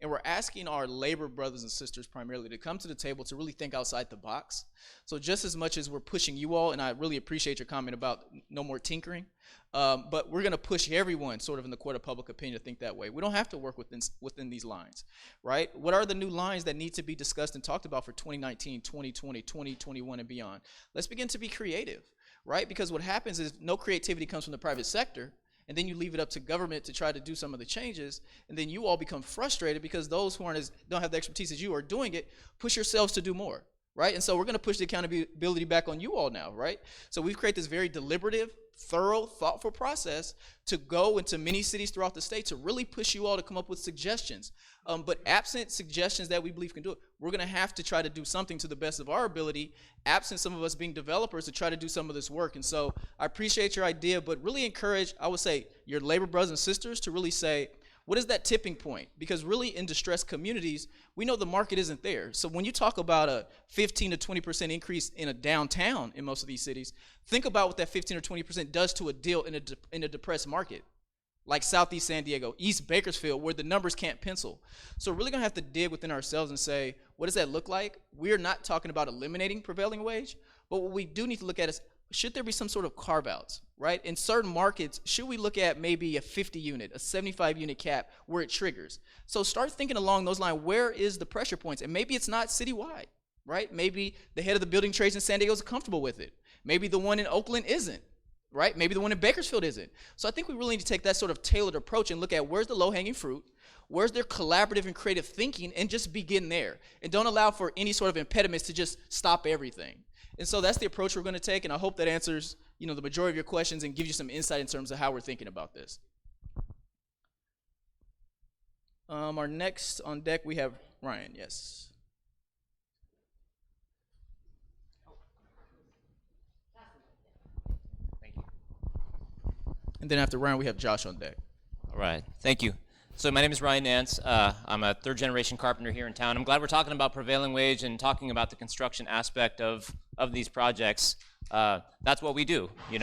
And we're asking our labor brothers and sisters primarily to come to the table to really think outside the box. So just as much as we're pushing you all, and I really appreciate your comment about no more tinkering, but we're going to push everyone sort of in the court of public opinion to think that way. We don't have to work within these lines, right? What are the new lines that need to be discussed and talked about for 2019, 2020, 2021, and beyond? Let's begin to be creative, right? Because what happens is no creativity comes from the private sector, and then you leave it up to government to try to do some of the changes, and then you all become frustrated because those who don't have the expertise as you are doing it, push yourselves to do more, right? And so we're going to push the accountability back on you all now, right? So we've created this very deliberative, thorough, thoughtful process to go into many cities throughout the state to really push you all to come up with suggestions. But absent suggestions that we believe can do it, we're going to have to try to do something to the best of our ability, absent some of us being developers, to try to do some of this work. And so I appreciate your idea, but really encourage, I would say, your labor brothers and sisters to really say, what is that tipping point? Because really in distressed communities, we know the market isn't there. So when you talk about a 15 to 20% increase in a downtown in most of these cities, think about what that 15 or 20% does to a deal in a depressed market, like Southeast San Diego, East Bakersfield, where the numbers can't pencil. So we're really gonna have to dig within ourselves and say, what does that look like? We're not talking about eliminating prevailing wage, but what we do need to look at is, should there be some sort of carve-outs, right? In certain markets, should we look at maybe a 50 unit, a 75 unit cap where it triggers? So start thinking along those lines, where is the pressure points? And maybe it's not citywide, right? Maybe the head of the building trades in San Diego is comfortable with it. Maybe the one in Oakland isn't, right? Maybe the one in Bakersfield isn't. So I think we really need to take that sort of tailored approach and look at where's the low-hanging fruit, where's their collaborative and creative thinking, and just begin there. And don't allow for any sort of impediments to just stop everything. And so that's the approach we're going to take, and I hope that answers, the majority of your questions and gives you some insight in terms of how we're thinking about this. Our next on deck, we have Ryan, yes. Thank you. And then after Ryan, we have Josh on deck. All right, thank you. So my name is Ryan Nance. I'm a third-generation carpenter here in town. I'm glad we're talking about prevailing wage and talking about the construction aspect of these projects. That's what we do. We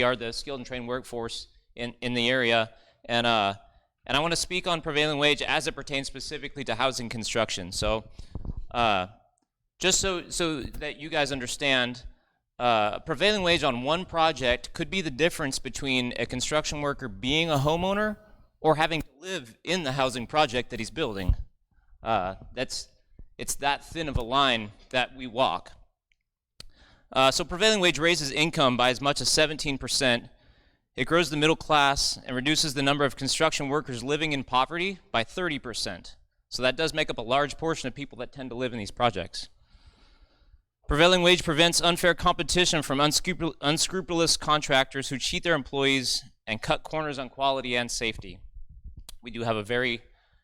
are the skilled and trained workforce in the area, and And I want to speak on prevailing wage as it pertains specifically to housing construction. So just so that you guys understand, prevailing wage on one project could be the difference between a construction worker being a homeowner or having to live in the housing project that he's building. It's that thin of a line that we walk. So prevailing wage raises income by as much as 17%. It grows the middle class and reduces the number of construction workers living in poverty by 30%. So that does make up a large portion of people that tend to live in these projects. Prevailing wage prevents unfair competition from unscrupulous contractors who cheat their employees and cut corners on quality and safety. We do have a very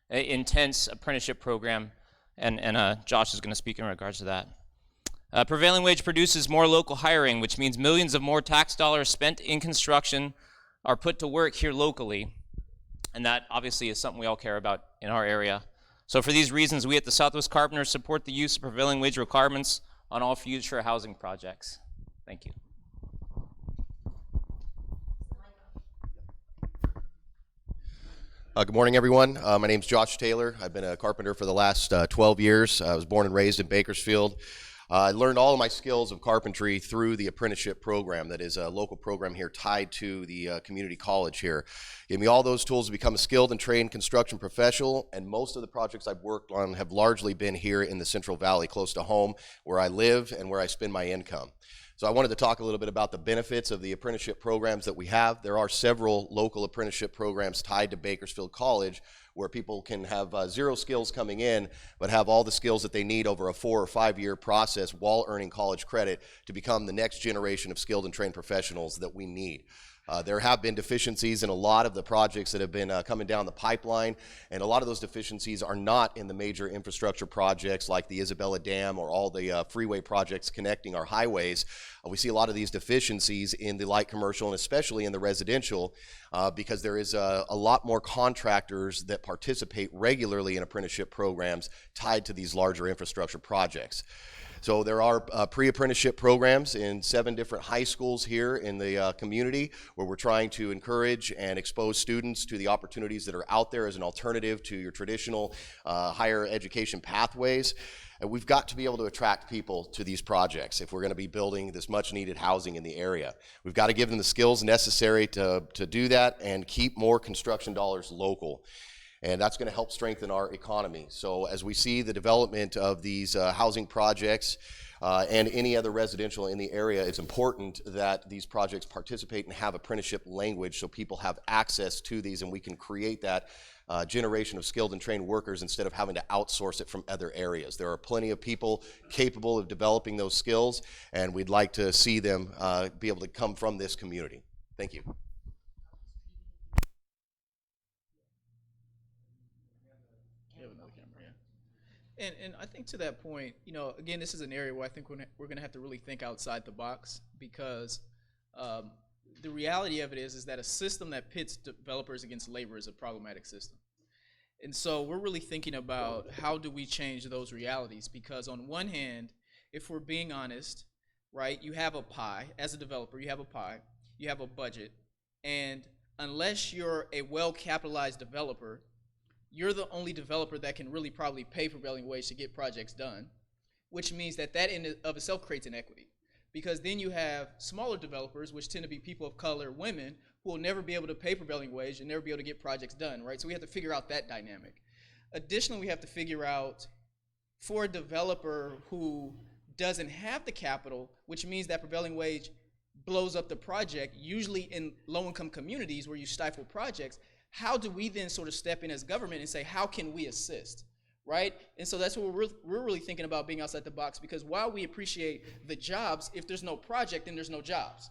intense apprenticeship program, and Josh is going to speak in regards to that. Prevailing wage produces more local hiring, which means millions of more tax dollars spent in construction are put to work here locally. And that obviously is something we all care about in our area. So for these reasons, we at the Southwest Carpenters support the use of prevailing wage requirements on all future housing projects. Thank you. Good morning, everyone. My name's Josh Taylor. I've been a carpenter for the last 12 years. I was born and raised in Bakersfield. I learned all of my skills of carpentry through the apprenticeship program that is a local program here tied to the community college here. Gave me all those tools to become a skilled and trained construction professional, and most of the projects I've worked on have largely been here in the Central Valley, close to home, where I live and where I spend my income. So I wanted to talk a little bit about the benefits of the apprenticeship programs that we have. There are several local apprenticeship programs tied to Bakersfield College where people can have zero skills coming in, but have all the skills that they need over a 4 or 5 year process while earning college credit to become the next generation of skilled and trained professionals that we need. There have been deficiencies in a lot of the projects that have been coming down the pipeline, and a lot of those deficiencies are not in the major infrastructure projects like the Isabella Dam or all the freeway projects connecting our highways. We see a lot of these deficiencies in the light commercial and especially in the residential because there is a lot more contractors that participate regularly in apprenticeship programs tied to these larger infrastructure projects. So there are pre-apprenticeship programs in 7 different high schools here in the community where we're trying to encourage and expose students to the opportunities that are out there as an alternative to your traditional higher education pathways. And we've got to be able to attract people to these projects if we're going to be building this much needed housing in the area. We've got to give them the skills necessary to do that and keep more construction dollars local. And that's going to help strengthen our economy. So as we see the development of these housing projects and any other residential in the area, it's important that these projects participate and have apprenticeship language so people have access to these and we can create that generation of skilled and trained workers instead of having to outsource it from other areas. There are plenty of people capable of developing those skills, and we'd like to see them be able to come from this community. Thank you. And I think to that point, you know, again, this is an area where I think we're going to have to really think outside the box because the reality of it is that a system that pits developers against labor is a problematic system. And so we're really thinking about how do we change those realities, because on one hand, if we're being honest, right, you have a pie. As a developer, you have a pie, you have a budget, and unless you're a well-capitalized developer, you're the only developer that can really probably pay prevailing wage to get projects done, which means that in of itself creates inequity. Because then you have smaller developers, which tend to be people of color, women, who will never be able to pay prevailing wage and never be able to get projects done, right? So we have to figure out that dynamic. Additionally, we have to figure out for a developer who doesn't have the capital, which means that prevailing wage blows up the project, usually in low-income communities where you stifle projects, how do we then sort of step in as government and say, how can we assist, right? And so that's what we're really thinking about, being outside the box, because while we appreciate the jobs, if there's no project, then there's no jobs,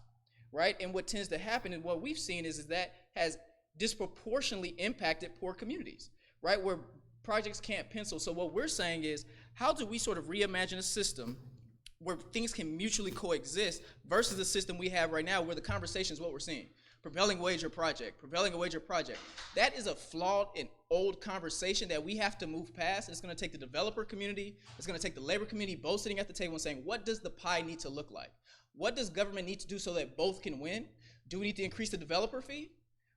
right? And what tends to happen and what we've seen is that has disproportionately impacted poor communities, right, where projects can't pencil. So what we're saying is, how do we sort of reimagine a system where things can mutually coexist versus the system we have right now where the conversation is what we're seeing. Prevailing wage or project, prevailing wage or project. That is a flawed and old conversation that we have to move past. It's going to take the developer community, it's going to take the labor community, both sitting at the table and saying, what does the pie need to look like? What does government need to do so that both can win? Do we need to increase the developer fee?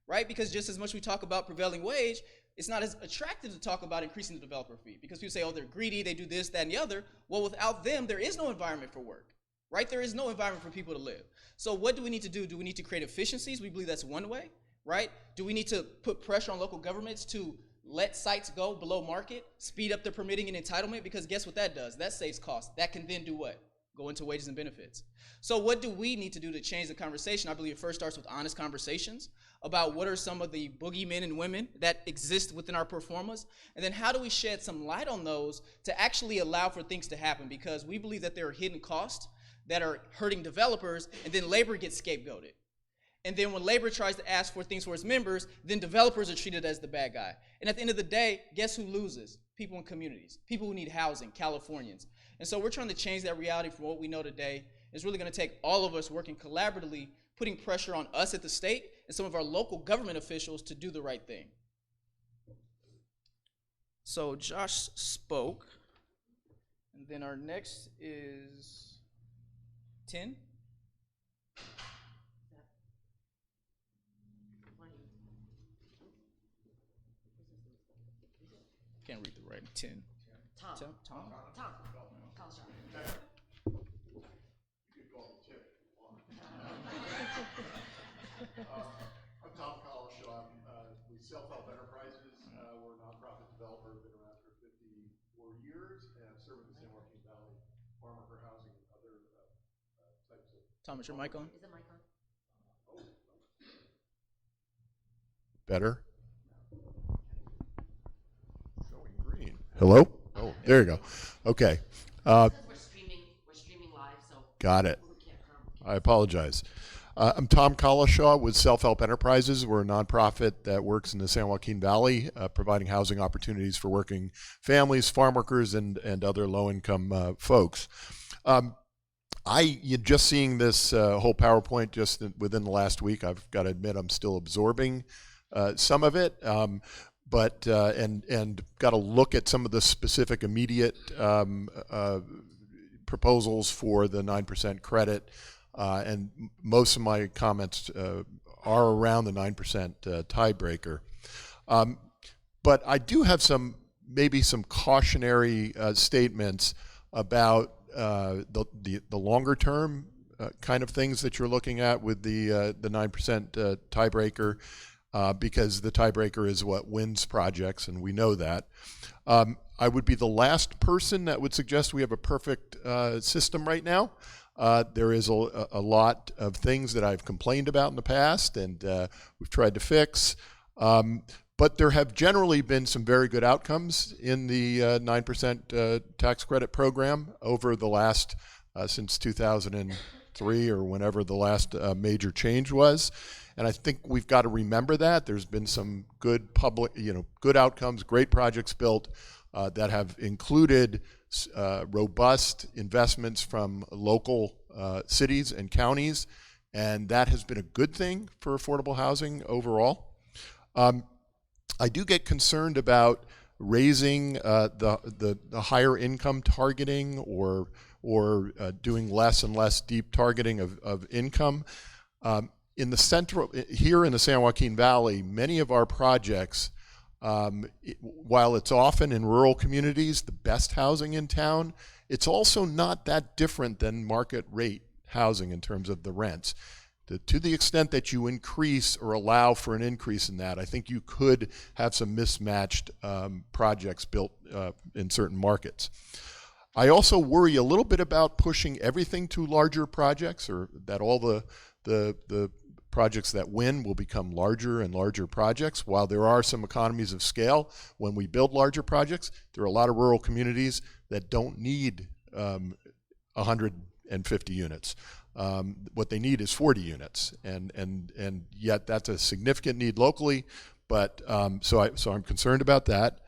right? Because just as much we talk about prevailing wage, it's not as attractive to talk about increasing the developer fee because people say, oh, they're greedy, they do this, that, and the other. Well, without them, there is no environment for work, right? There is no environment for people to live. So what do we need to do? Do we need to create efficiencies? We believe that's one way, right? Do we need to put pressure on local governments to let sites go below market, speed up the permitting and entitlement? Because guess what that does? That saves costs. That can then do what? Go into wages and benefits. So what do we need to do to change the conversation? I believe it first starts with honest conversations about what are some of the boogeymen and women that exist within our performers, and then how do we shed some light on those to actually allow for things to happen, because we believe that there are hidden costs that are hurting developers, and then labor gets scapegoated. And then when labor tries to ask for things for its members, then developers are treated as the bad guy. And at the end of the day, guess who loses? People in communities, people who need housing, Californians. And so we're trying to change that reality from what we know today. It's really going to take all of us working collaboratively, putting pressure on us at the state and some of our local government officials to do the right thing. So Josh spoke, and then our next is 10. Can't read the writing. 10. Tom. I'm Tom Collishaw. We self-help enterprises. We're a nonprofit developer. Been around for 54 years and serving the San Joaquin Valley farm worker housing and other types of. Tom, is your mic on? Is the mic on? Better. Showing green. Hello? Oh, there you go. Okay. We're streaming live, so. Got it. We can't I apologize. I'm Tom Collishaw with Self-Help Enterprises. We're a nonprofit that works in the San Joaquin Valley, providing housing opportunities for working families, farm workers, and other low-income folks. You're just seeing this whole PowerPoint just within the last week. I've got to admit I'm still absorbing some of it, but and got to look at some of the specific immediate proposals for the 9% credit. And most of my comments are around the 9% tiebreaker. But I do have maybe some cautionary statements about the longer term kind of things that you're looking at with the 9% tiebreaker, because the tiebreaker is what wins projects, and we know that. I would be the last person that would suggest we have a perfect system right now. There is a lot of things that I've complained about in the past and we've tried to fix. But there have generally been some very good outcomes in the 9% tax credit program over the last, since 2003 or whenever the last major change was. And I think we've got to remember that. There's been some good good outcomes, great projects built that have included robust investments from local cities and counties, and that has been a good thing for affordable housing overall. I do get concerned about raising the higher income targeting or doing less and less deep targeting of income. In the central, here in the San Joaquin Valley, many of our projects, while it's often in rural communities, the best housing in town, it's also not that different than market rate housing in terms of the rents. To the extent that you increase or allow for an increase in that, I think you could have some mismatched projects built in certain markets. I also worry a little bit about pushing everything to larger projects, or that all the projects that win will become larger and larger projects. While there are some economies of scale when we build larger projects, there are a lot of rural communities that don't need 150 units. What they need is 40 units, and yet that's a significant need locally. But so I'm concerned about that.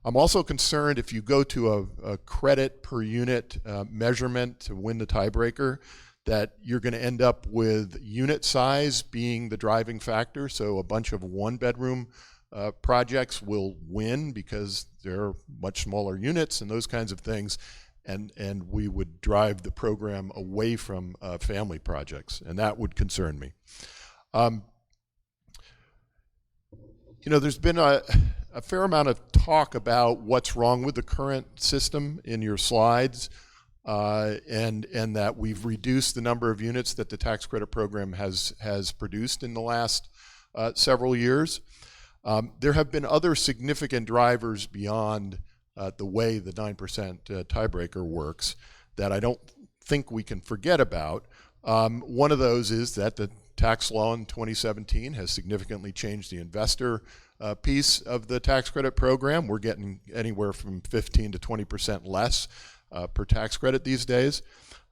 I'm also concerned if you go to a credit per unit measurement to win the tiebreaker, that you're going to end up with unit size being the driving factor. So a bunch of one-bedroom projects will win because they're much smaller units and those kinds of things, and we would drive the program away from family projects, and that would concern me. You know, there's been a fair amount of talk about what's wrong with the current system in your slides, and that we've reduced the number of units that the tax credit program has produced in the last several years. There have been other significant drivers beyond the way the 9% tiebreaker works that I don't think we can forget about. One of those is that the tax law in 2017 has significantly changed the investor piece of the tax credit program. We're getting anywhere from 15 to 20% less per tax credit these days.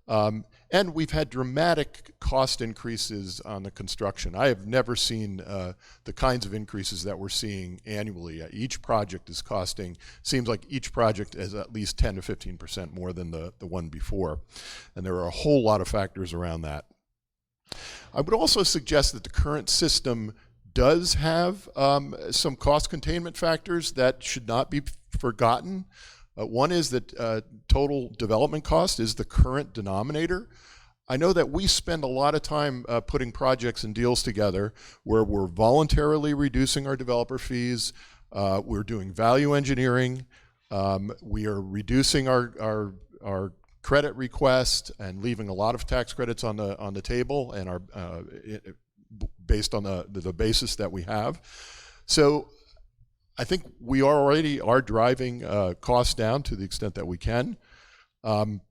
And we've had dramatic cost increases on the construction. I have never seen the kinds of increases that we're seeing annually. Each project is costing, seems like each project is at least 10 to 15% more than the one before. And there are a whole lot of factors around that. I would also suggest that the current system does have some cost containment factors that should not be forgotten. One is that total development cost is the current denominator. I know that we spend a lot of time putting projects and deals together where we're voluntarily reducing our developer fees, we're doing value engineering, we are reducing our credit request and leaving a lot of tax credits on the table and based on the basis that we have. So I think we already are driving costs down to the extent that we can. And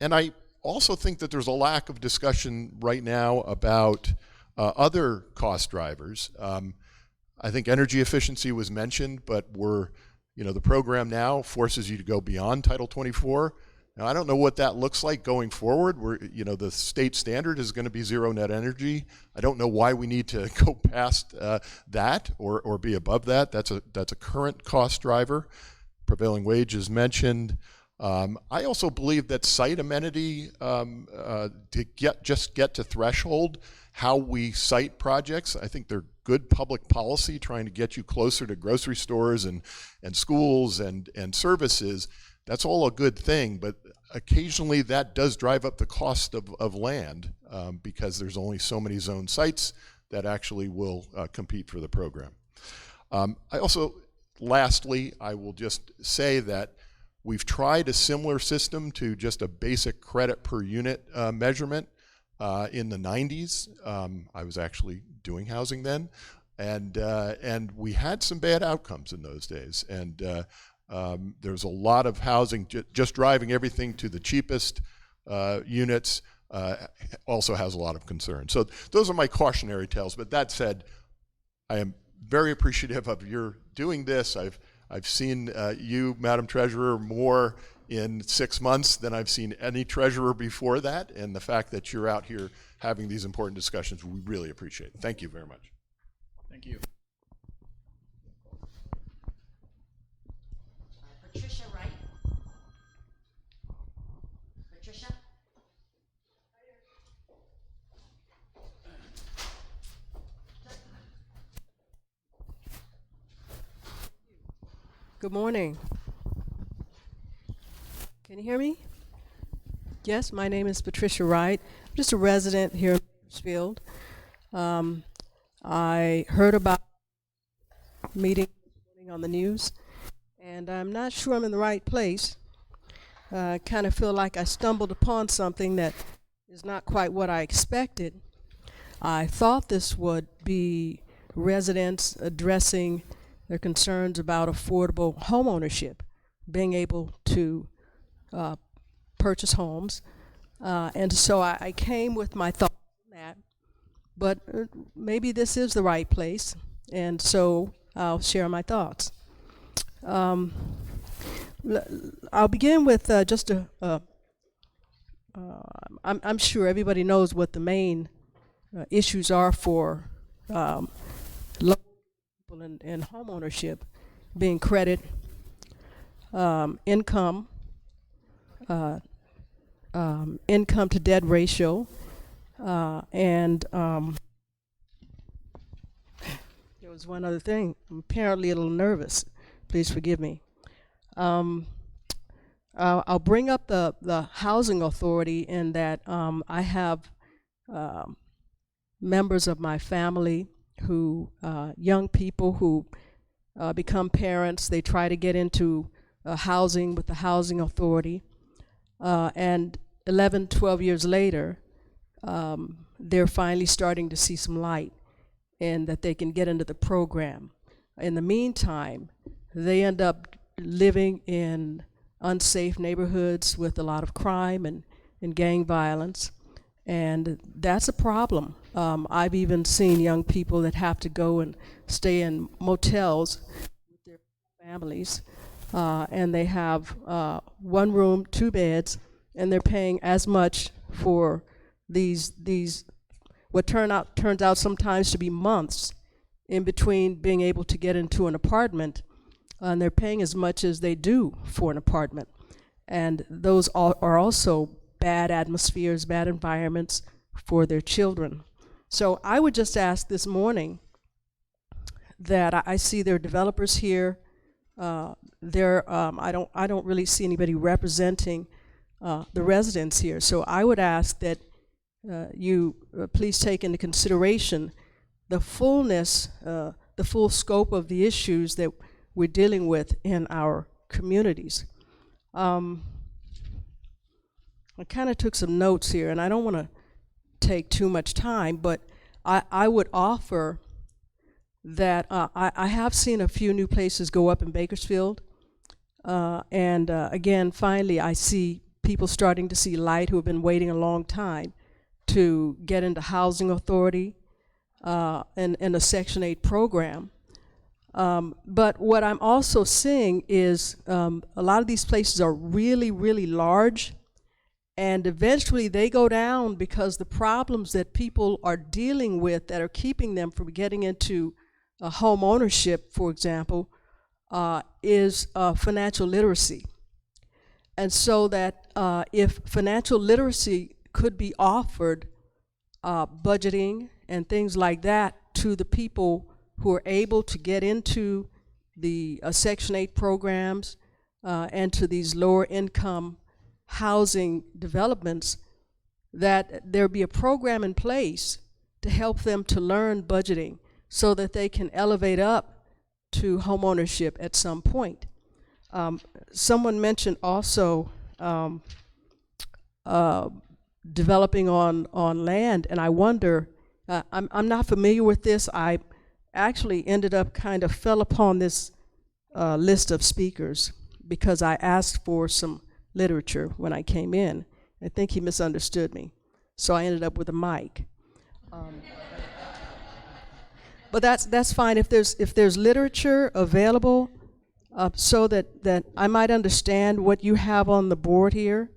I also think that there's a lack of discussion right now about other cost drivers. I think energy efficiency was mentioned, but the program now forces you to go beyond Title 24. Now, I don't know what that looks like going forward. The state standard is going to be zero net energy. I don't know why we need to go past that or be above that. That's a current cost driver. Prevailing wage is mentioned. I also believe that site amenity, to get to threshold, how we site projects, I think they're good public policy, trying to get you closer to grocery stores and schools and services. That's all a good thing, but occasionally that does drive up the cost of land because there's only so many zone sites that actually will compete for the program. Lastly, I will just say that we've tried a similar system to just a basic credit per unit measurement in the 90s. I was actually doing housing then, and we had some bad outcomes in those days. And there's a lot of housing, just driving everything to the cheapest units also has a lot of concern. So those are my cautionary tales, but that said, I am very appreciative of your doing this. I've seen you, Madam Treasurer, more in 6 months than I've seen any treasurer before that, and the fact that you're out here having these important discussions, we really appreciate it. Thank you very much. Thank you. Patricia Wright. Patricia? Good morning. Can you hear me? Yes, my name is Patricia Wright. I'm just a resident here in Bakersfield. I heard about meeting on the news, and I'm not sure I'm in the right place. I kind of feel like I stumbled upon something that is not quite what I expected. I thought this would be residents addressing their concerns about affordable home ownership, being able to purchase homes. And so I came with my thoughts on that, but maybe this is the right place, and so I'll share my thoughts. I'll begin with I'm sure everybody knows what the main issues are for low people in home ownership, being credit, income, income to debt ratio, and there was one other thing. I'm apparently a little nervous. Please forgive me. I'll bring up the housing authority in that I have members of my family young people who become parents. They try to get into housing with the housing authority, and 11, 12 years later, they're finally starting to see some light and that they can get into the program. In the meantime, they end up living in unsafe neighborhoods with a lot of crime and gang violence, and that's a problem. I've even seen young people that have to go and stay in motels with their families, and they have 1 room, 2 beds, and they're paying as much for these what turns out sometimes to be months in between being able to get into an apartment, and they're paying as much as they do for an apartment. And those are also bad atmospheres, bad environments for their children. So I would just ask this morning that I see there are developers here. I don't really see anybody representing the residents here. So I would ask that you please take into consideration the fullness, the full scope of the issues that we're dealing with in our communities. I kind of took some notes here, and I don't want to take too much time, but I would offer that I have seen a few new places go up in Bakersfield, and again, finally, I see people starting to see light who have been waiting a long time to get into housing authority and a Section 8 program. But what I'm also seeing is a lot of these places are really, really large, and eventually they go down because the problems that people are dealing with that are keeping them from getting into home ownership, for example, is financial literacy. And so that if financial literacy could be offered, budgeting and things like that to the people who are able to get into the Section 8 programs and to these lower income housing developments, that there be a program in place to help them to learn budgeting so that they can elevate up to home ownership at some point. Someone mentioned also developing on land, and I wonder, I'm not familiar with this. I actually ended up kind of fell upon this list of speakers because I asked for some literature when I came in. I think he misunderstood me, so I ended up with a mic. But that's fine if there's literature available, so that I might understand what you have on the board here,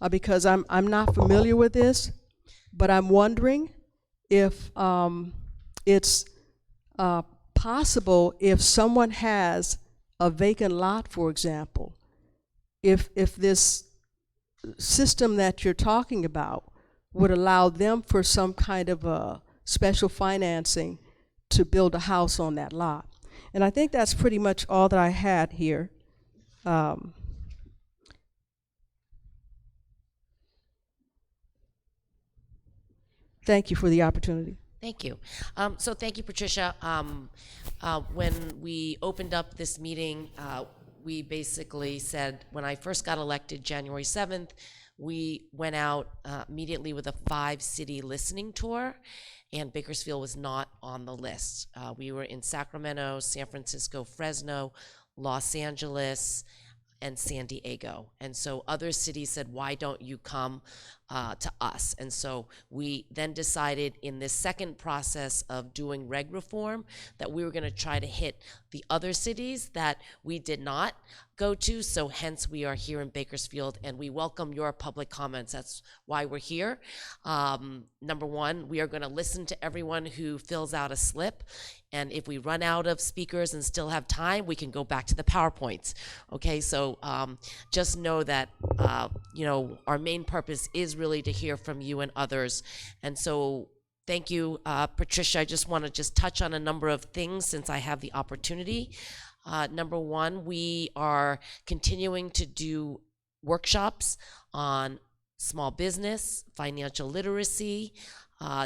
because I'm not familiar with this, but I'm wondering if it's possible if someone has a vacant lot, for example, if this system that you're talking about would allow them for some kind of a special financing to build a house on that lot. And I think that's pretty much all that I had here. Thank you for the opportunity. Thank you. So thank you, Patricia. When we opened up this meeting, we basically said, when I first got elected January 7th, we went out immediately with a 5-city listening tour, and Bakersfield was not on the list. We were in Sacramento, San Francisco, Fresno, Los Angeles, and San Diego. And so other cities said, why don't you come to us? And so we then decided in this second process of doing reg reform that we were gonna try to hit the other cities that we did not go to, so hence we are here in Bakersfield, and we welcome your public comments. That's why we're here. Number one, we are gonna listen to everyone who fills out a slip, and if we run out of speakers and still have time, we can go back to the PowerPoints. Okay, so just know that you know, our main purpose is really to hear from you and others. And so thank you, Patricia. I just want to touch on a number of things since I have the opportunity. Number one, we are continuing to do workshops on small business, financial literacy,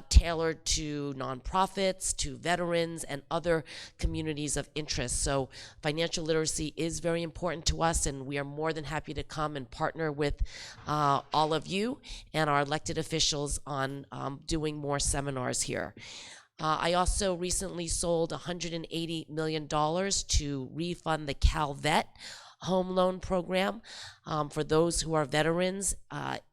tailored to nonprofits, to veterans, and other communities of interest. So financial literacy is very important to us, and we are more than happy to come and partner with all of you and our elected officials on doing more seminars here. I also recently sold $180 million to refund the CalVet home loan program. For those who are veterans,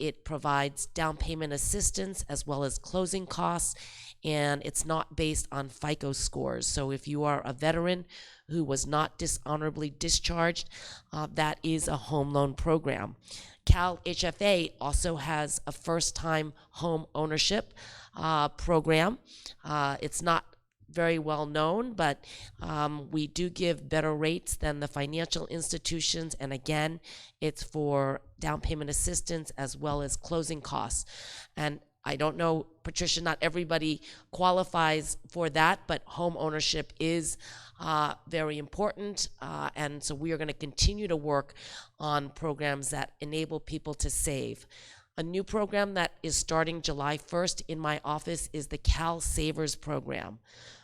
it provides down payment assistance as well as closing costs, and it's not based on FICO scores. So if you are a veteran who was not dishonorably discharged, that is a home loan program. Cal HFA also has a first-time home ownership program. It's not very well known, but we do give better rates than the financial institutions, and again, it's for down payment assistance as well as closing costs. And I don't know, Patricia, not everybody qualifies for that, but home ownership is very important, and so we are going to continue to work on programs that enable people to save. A new program that is starting July 1st in my office is the Cal Savers program.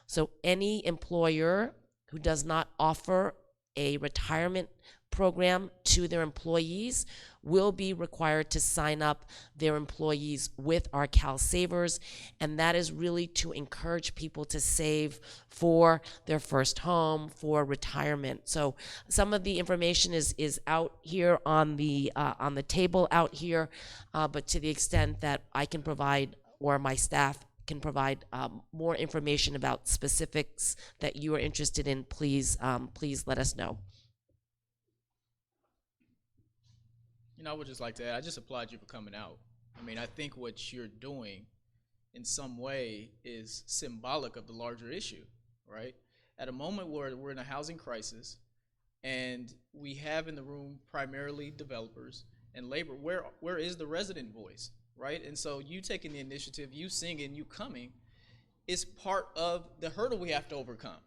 So any employer who does not offer a retirement program to their employees will be required to sign up their employees with our Cal Savers, and that is really to encourage people to save for their first home, for retirement. So some of the information is out here on the table out here, but to the extent that I can provide or my staff can provide more information about specifics that you are interested in, please let us know. You know, I would just like to add, I just applaud you for coming out. I mean, I think what you're doing in some way is symbolic of the larger issue, right? At a moment where we're in a housing crisis and we have in the room primarily developers and labor, where is the resident voice, right? And so you taking the initiative, you singing, you coming, is part of the hurdle we have to overcome,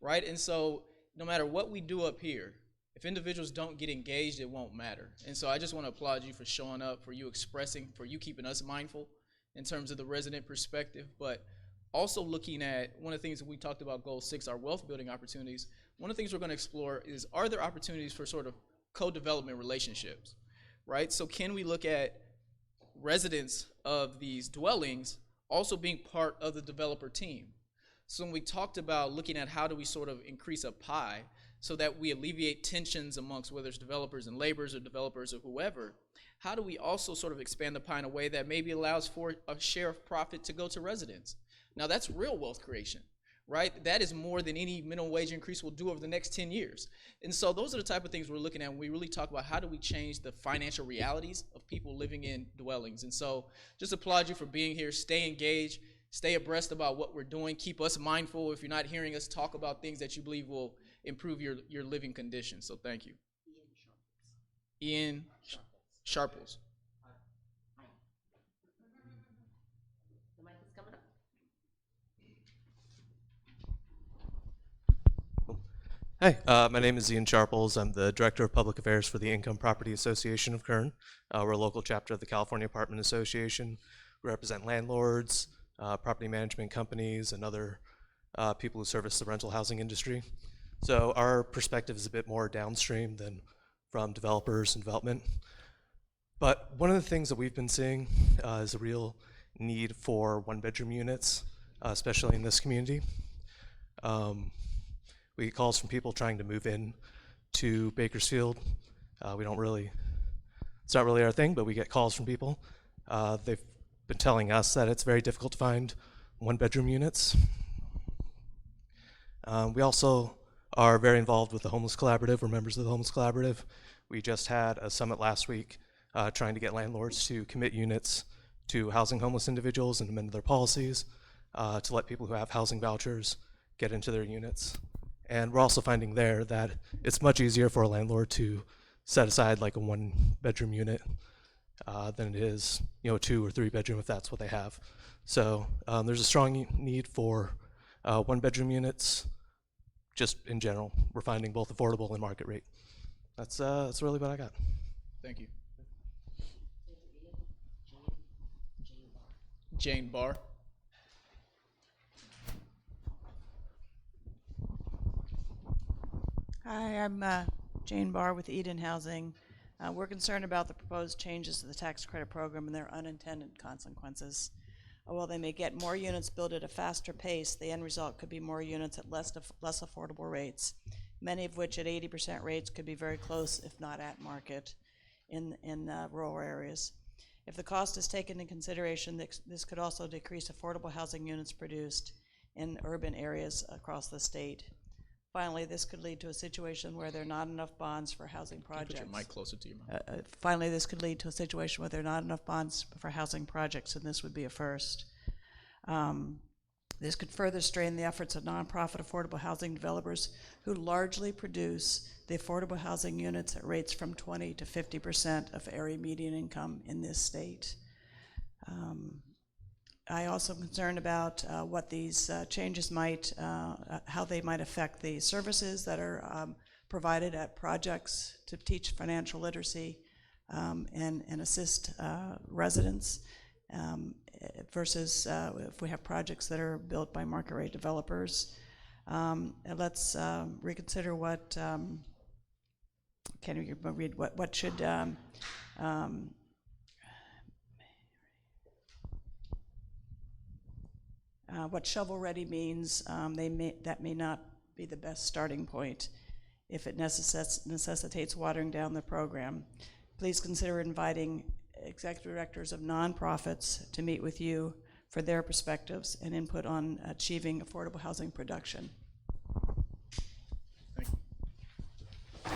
right? And so no matter what we do up here, if individuals don't get engaged, it won't matter. And so I just want to applaud you for showing up, for you expressing, for you keeping us mindful in terms of the resident perspective, but also looking at one of the things that we talked about, Goal 6, our wealth building opportunities. One of the things we're going to explore is, are there opportunities for sort of co-development relationships, right? So can we look at residents of these dwellings also being part of the developer team? So when we talked about looking at how do we sort of increase a pie so that we alleviate tensions amongst whether it's developers and laborers or developers or whoever, how do we also sort of expand the pie in a way that maybe allows for a share of profit to go to residents? Now that's real wealth creation, right? That is more than any minimum wage increase will do over the next 10 years. And so those are the type of things we're looking at when we really talk about how do we change the financial realities of people living in dwellings. And so just applaud you for being here, stay engaged, stay abreast about what we're doing, keep us mindful if you're not hearing us talk about things that you believe will improve your living conditions. So thank you. Ian Sharples. The mic is coming up. Hi, my name is Ian Sharples. I'm the Director of Public Affairs for the Income Property Association of Kern. We're a local chapter of the California Apartment Association. We represent landlords, property management companies, and other people who service the rental housing industry. So our perspective is a bit more downstream than from developers and development. But one of the things that we've been seeing is a real need for one-bedroom units, especially in this community. We get calls from people trying to move in to Bakersfield. It's not really our thing, but we get calls from people. They've been telling us that it's very difficult to find one-bedroom units. We also are very involved with the Homeless Collaborative. We're members of the Homeless Collaborative. We just had a summit last week trying to get landlords to commit units to housing homeless individuals and amend their policies to let people who have housing vouchers get into their units. And we're also finding there that it's much easier for a landlord to set aside like a one-bedroom unit than it is, a 2 or 3 bedroom if that's what they have. So there's a strong need for one-bedroom units. Just in general, we're finding both affordable and market rate. That's really what I got. Thank you. Jane Barr. Hi, I'm Jane Barr with Eden Housing. We're concerned about the proposed changes to the tax credit program and their unintended consequences. While they may get more units built at a faster pace, the end result could be more units at less affordable rates, many of which at 80% rates could be very close, if not at market, in rural areas. If the cost is taken into consideration, this could also decrease affordable housing units produced in urban areas across the state. Finally, this could lead to a situation where there are not enough bonds for housing projects. Put your mic closer to your mouth. Finally, this could lead to a situation where there are not enough bonds for housing projects, and this would be a first. This could further strain the efforts of nonprofit affordable housing developers who largely produce the affordable housing units at rates from 20 to 50% of area median income in this state. I also am concerned about what these changes might, how they might affect the services that are provided at projects to teach financial literacy and assist residents versus if we have projects that are built by market rate developers. Let's reconsider what, can you read what should, what shovel-ready means. That may not be the best starting point if it necessitates watering down the program. Please consider inviting executive directors of nonprofits to meet with you for their perspectives and input on achieving affordable housing production. Thank you.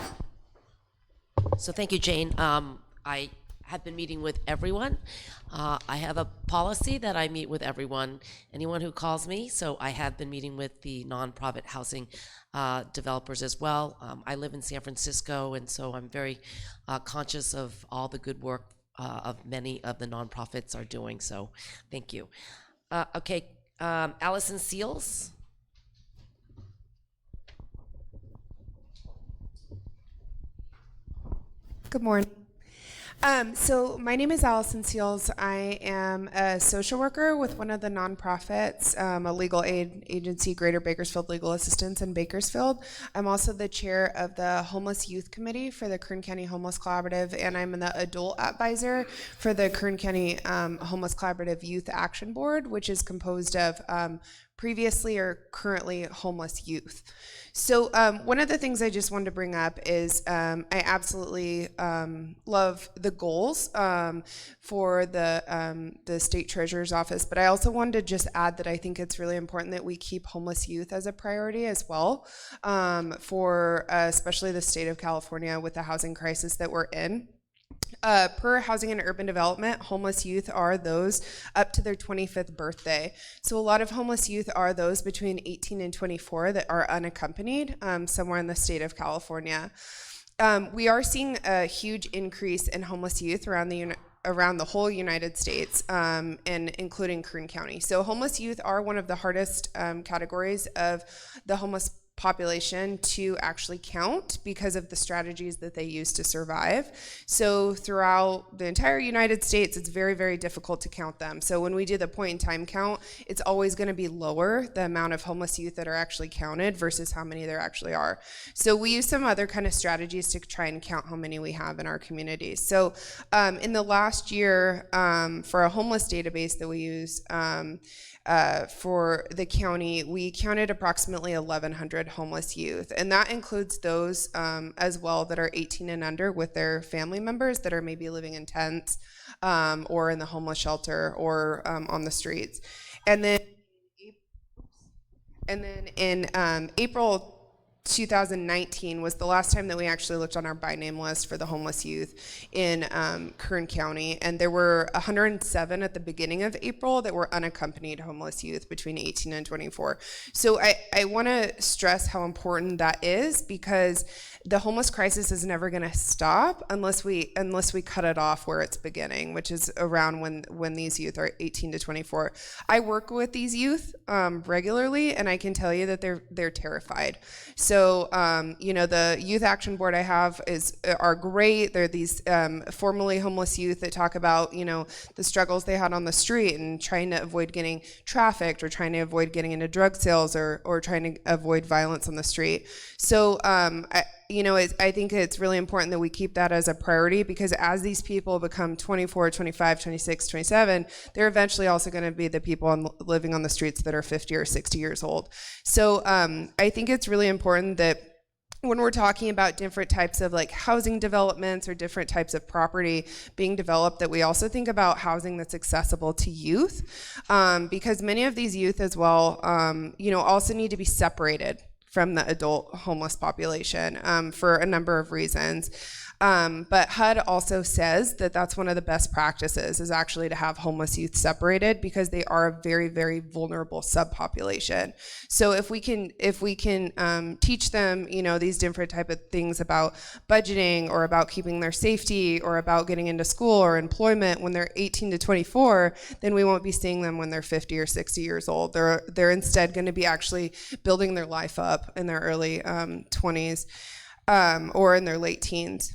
So thank you, Jane. I have been meeting with everyone. I have a policy that I meet with everyone, anyone who calls me. So I have been meeting with the nonprofit housing developers as well. I live in San Francisco, and so I'm very conscious of all the good work of many of the nonprofits are doing. So thank you. Okay, Allison Seals. Good morning. So my name is Allison Seals. I am a social worker with one of the nonprofits, a legal aid agency, Greater Bakersfield Legal Assistance in Bakersfield. I'm also the chair of the Homeless Youth Committee for the Kern County Homeless Collaborative, and I'm the adult advisor for the Kern County Homeless Collaborative Youth Action Board, which is composed of previously or currently homeless youth. So one of the things I just wanted to bring up is I absolutely love the goals for the state treasurer's office, but I also wanted to just add that I think it's really important that we keep homeless youth as a priority as well for especially the state of California with the housing crisis that we're in. Per Housing and Urban Development, homeless youth are those up to their 25th birthday. So a lot of homeless youth are those between 18 and 24 that are unaccompanied somewhere in the state of California. We are seeing a huge increase in homeless youth around the whole United States, and including Kern County. So homeless youth are one of the hardest categories of the homeless population to actually count because of the strategies that they use to survive. So throughout the entire United States, it's very, very difficult to count them. So when we do the point in time count, it's always going to be lower, the amount of homeless youth that are actually counted versus how many there actually are. So we use some other kind of strategies to try and count how many we have in our communities. So in the last year, for a homeless database that we use, for the county, we counted approximately 1,100 homeless youth, and that includes those as well that are 18 and under with their family members that are maybe living in tents or in the homeless shelter or on the streets. And then in April 2019 was the last time that we actually looked on our by name list for the homeless youth in Kern County, and there were 107 at the beginning of April that were unaccompanied homeless youth between 18 and 24. So I want to stress how important that is, because the homeless crisis is never going to stop unless we cut it off where it's beginning, which is around when these youth are 18 to 24. I work with these youth regularly, and I can tell you that they're terrified. So so, the youth action board I have are great. They're these formerly homeless youth that talk about, the struggles they had on the street and trying to avoid getting trafficked or trying to avoid getting into drug sales or trying to avoid violence on the street. So, I think it's really important that we keep that as a priority, because as these people become 24, 25, 26, 27, they're eventually also going to be the people living on the streets that are 50 or 60 years old. So I think it's really important that when we're talking about different types of like housing developments or different types of property being developed, that we also think about housing that's accessible to youth, because many of these youth as well, also need to be separated from the adult homeless population for a number of reasons. But HUD also says that that's one of the best practices, is actually to have homeless youth separated, because they are a very, very vulnerable subpopulation. So if we can teach them, these different type of things about budgeting, or about keeping their safety, or about getting into school or employment when they're 18 to 24, then we won't be seeing them when they're 50 or 60 years old. They're instead going to be actually building their life up in their early 20s or in their late teens.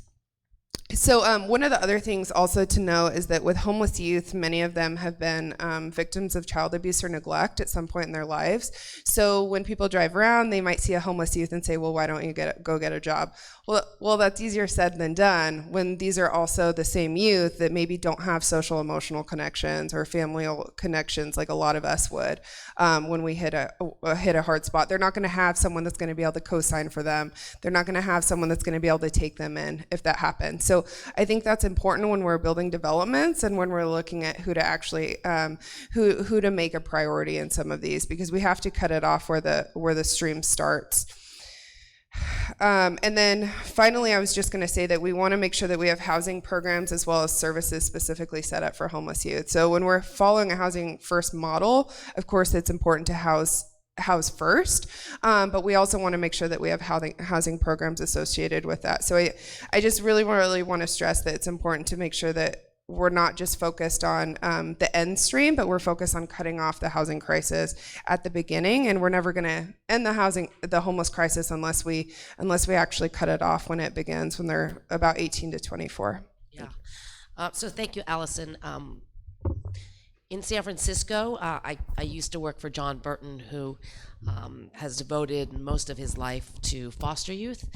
So one of the other things also to know is that with homeless youth, many of them have been victims of child abuse or neglect at some point in their lives. So when people drive around, they might see a homeless youth and say, well, why don't you go get a job? Well, that's easier said than done, when these are also the same youth that maybe don't have social emotional connections or familial connections like a lot of us would when we hit a hard spot. They're not going to have someone that's going to be able to co-sign for them. They're not going to have someone that's going to be able to take them in if that happens. So I think that's important when we're building developments and when we're looking at who to actually who to make a priority in some of these, because we have to cut it off where the stream starts. And then finally, I was just going to say that we want to make sure that we have housing programs as well as services specifically set up for homeless youth. So when we're following a housing first model, of course, it's important to house first, but we also want to make sure that we have housing programs associated with that. So I just really want to stress that it's important to make sure that we're not just focused on the end stream, but we're focused on cutting off the housing crisis at the beginning. And we're never going to end the homeless crisis unless we actually cut it off when it begins, when they're about 18 to 24. Yeah. So thank you, Allison. In San Francisco, I used to work for John Burton, who has devoted most of his life to foster youth.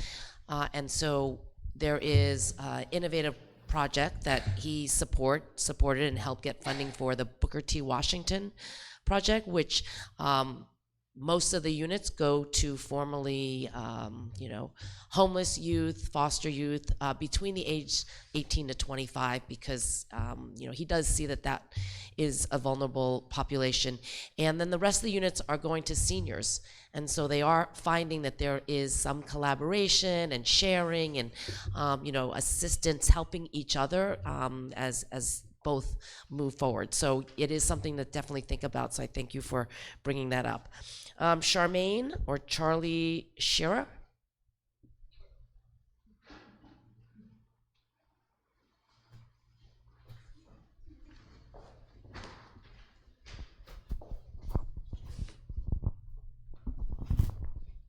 And so there is an innovative project that he supported and helped get funding for, the Booker T. Washington project, which most of the units go to formerly, homeless youth, foster youth, between the age 18 to 25, because, he does see that is a vulnerable population. And then the rest of the units are going to seniors. And so they are finding that there is some collaboration and sharing and, assistance, helping each other as both move forward. So it is something to definitely think about. So I thank you for bringing that up. Charmaine or Charlie Shearer?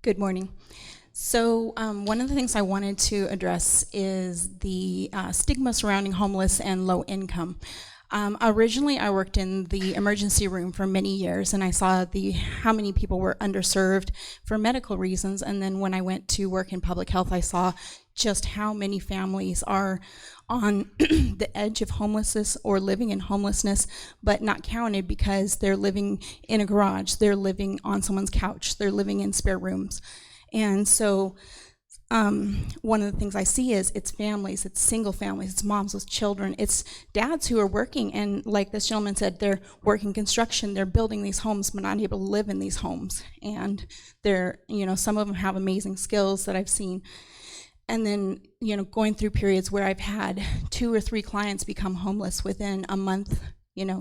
Good morning. So one of the things I wanted to address is the stigma surrounding homeless and low income. Originally, I worked in the emergency room for many years, and I saw how many people were underserved for medical reasons. And then when I went to work in public health, I saw just how many families are on the edge of homelessness or living in homelessness, but not counted because they're living in a garage, they're living on someone's couch, they're living in spare rooms. And so one of the things I see is it's families, it's single families, it's moms with children, it's dads who are working, and like this gentleman said, they're working construction, they're building these homes but not able to live in these homes. And they're, some of them have amazing skills that I've seen. And then, going through periods where I've had 2 or 3 clients become homeless within a month,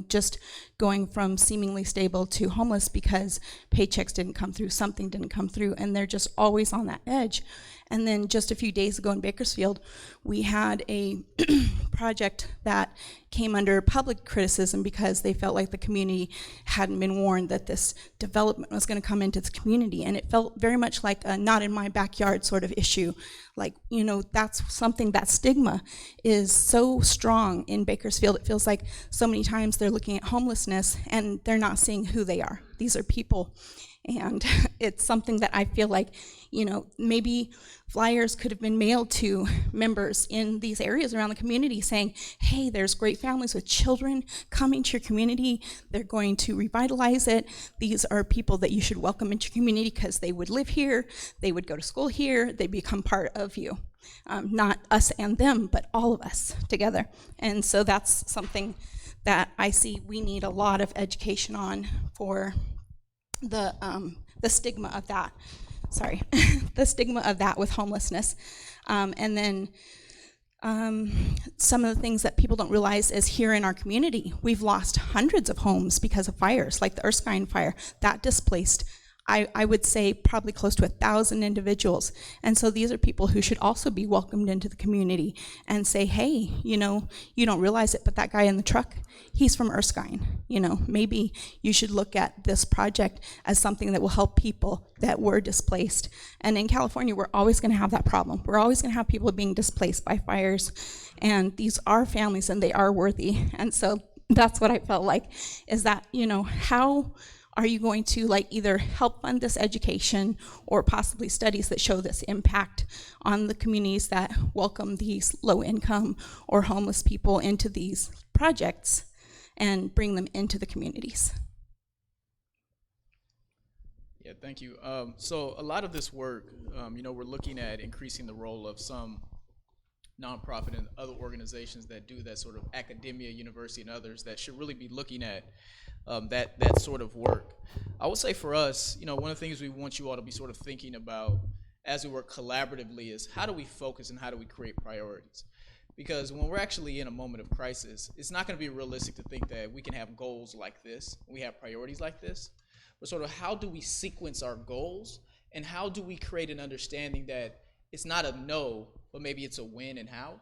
just going from seemingly stable to homeless because paychecks didn't come through, something didn't come through, and they're just always on that edge. And then just a few days ago in Bakersfield, we had a project that came under public criticism because they felt like the community hadn't been warned that this development was going to come into the community. And it felt very much like a not in my backyard sort of issue. Like, you know, that's something, that stigma is so strong in Bakersfield. It feels like so many times they're looking at homelessness and they're not seeing who they are. These are people. And it's something that I feel like, you know, maybe flyers could have been mailed to members in these areas around the community saying, hey, there's great families with children coming to your community. They're going to revitalize it. These are people that you should welcome into your community because they would live here, they would go to school here, they become part of you. Not us and them, but all of us together. And so that's something that I see we need a lot of education on for the stigma of that. Sorry, the stigma of that with homelessness. And then some of the things that people don't realize is here in our community, we've lost hundreds of homes because of fires, like the Erskine fire. That displaced, I would say, probably close to 1,000 individuals. And so these are people who should also be welcomed into the community and say, hey, you know, you don't realize it, but that guy in the truck, he's from Erskine. You know, maybe you should look at this project as something that will help people that were displaced. And in California, we're always going to have that problem. We're always going to have people being displaced by fires. And these are families and they are worthy. And so that's what I felt like, is that, you know, how are you going to like either help fund this education or possibly studies that show this impact on the communities that welcome these low income or homeless people into these projects and bring them into the communities? Yeah, thank you. So a lot of this work, you know, we're looking at increasing the role of some nonprofit and other organizations that do that sort of academia, university, and others that should really be looking at that sort of work. I would say for us, you know, one of the things we want you all to be sort of thinking about as we work collaboratively is how do we focus and how do we create priorities? Because when we're actually in a moment of crisis, it's not going to be realistic to think that we can have goals like this, we have priorities like this, but sort of how do we sequence our goals and how do we create an understanding that it's not a no, but maybe it's a when and how?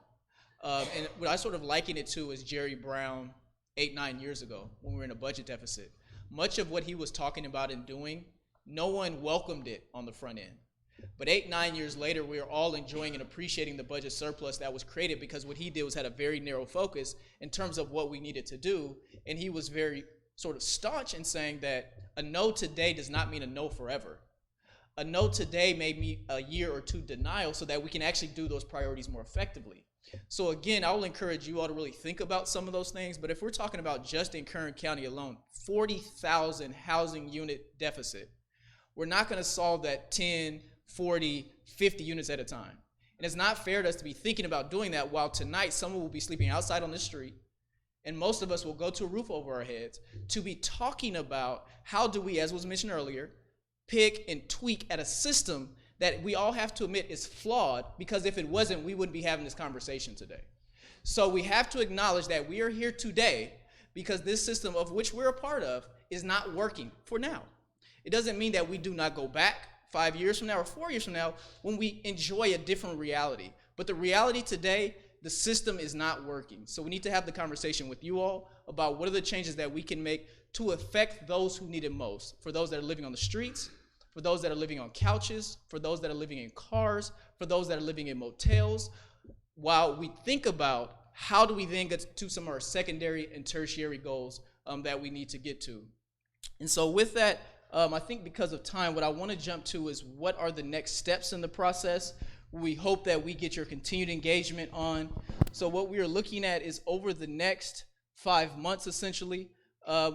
And what I sort of liken it to is Jerry Brown 8-9 years ago when we were in a budget deficit. Much of what he was talking about and doing, no one welcomed it on the front end. But 8-9 years later, we are all enjoying and appreciating the budget surplus that was created because what he did was had a very narrow focus in terms of what we needed to do. And he was very sort of staunch in saying that a no today does not mean a no forever. A no today may mean a year or two denial so that we can actually do those priorities more effectively. So again, I will encourage you all to really think about some of those things, but if we're talking about just in Kern County alone, 40,000 housing unit deficit, we're not going to solve that 10, 40, 50 units at a time. And it's not fair to us to be thinking about doing that while tonight someone will be sleeping outside on the street, and most of us will go to a roof over our heads to be talking about how do we, as was mentioned earlier, pick and tweak at a system that we all have to admit is flawed, because if it wasn't, we wouldn't be having this conversation today. So we have to acknowledge that we are here today because this system of which we're a part of is not working for now. It doesn't mean that we do not go back 5 years from now or 4 years from now when we enjoy a different reality. But the reality today, the system is not working. So we need to have the conversation with you all about what are the changes that we can make to affect those who need it most, for those that are living on the streets, for those that are living on couches, for those that are living in cars, for those that are living in motels, while we think about how do we then get to some of our secondary and tertiary goals that we need to get to. And so with that, I think because of time, what I want to jump to is what are the next steps in the process. We hope that we get your continued engagement on. So what we are looking at is over the next 5 months, essentially,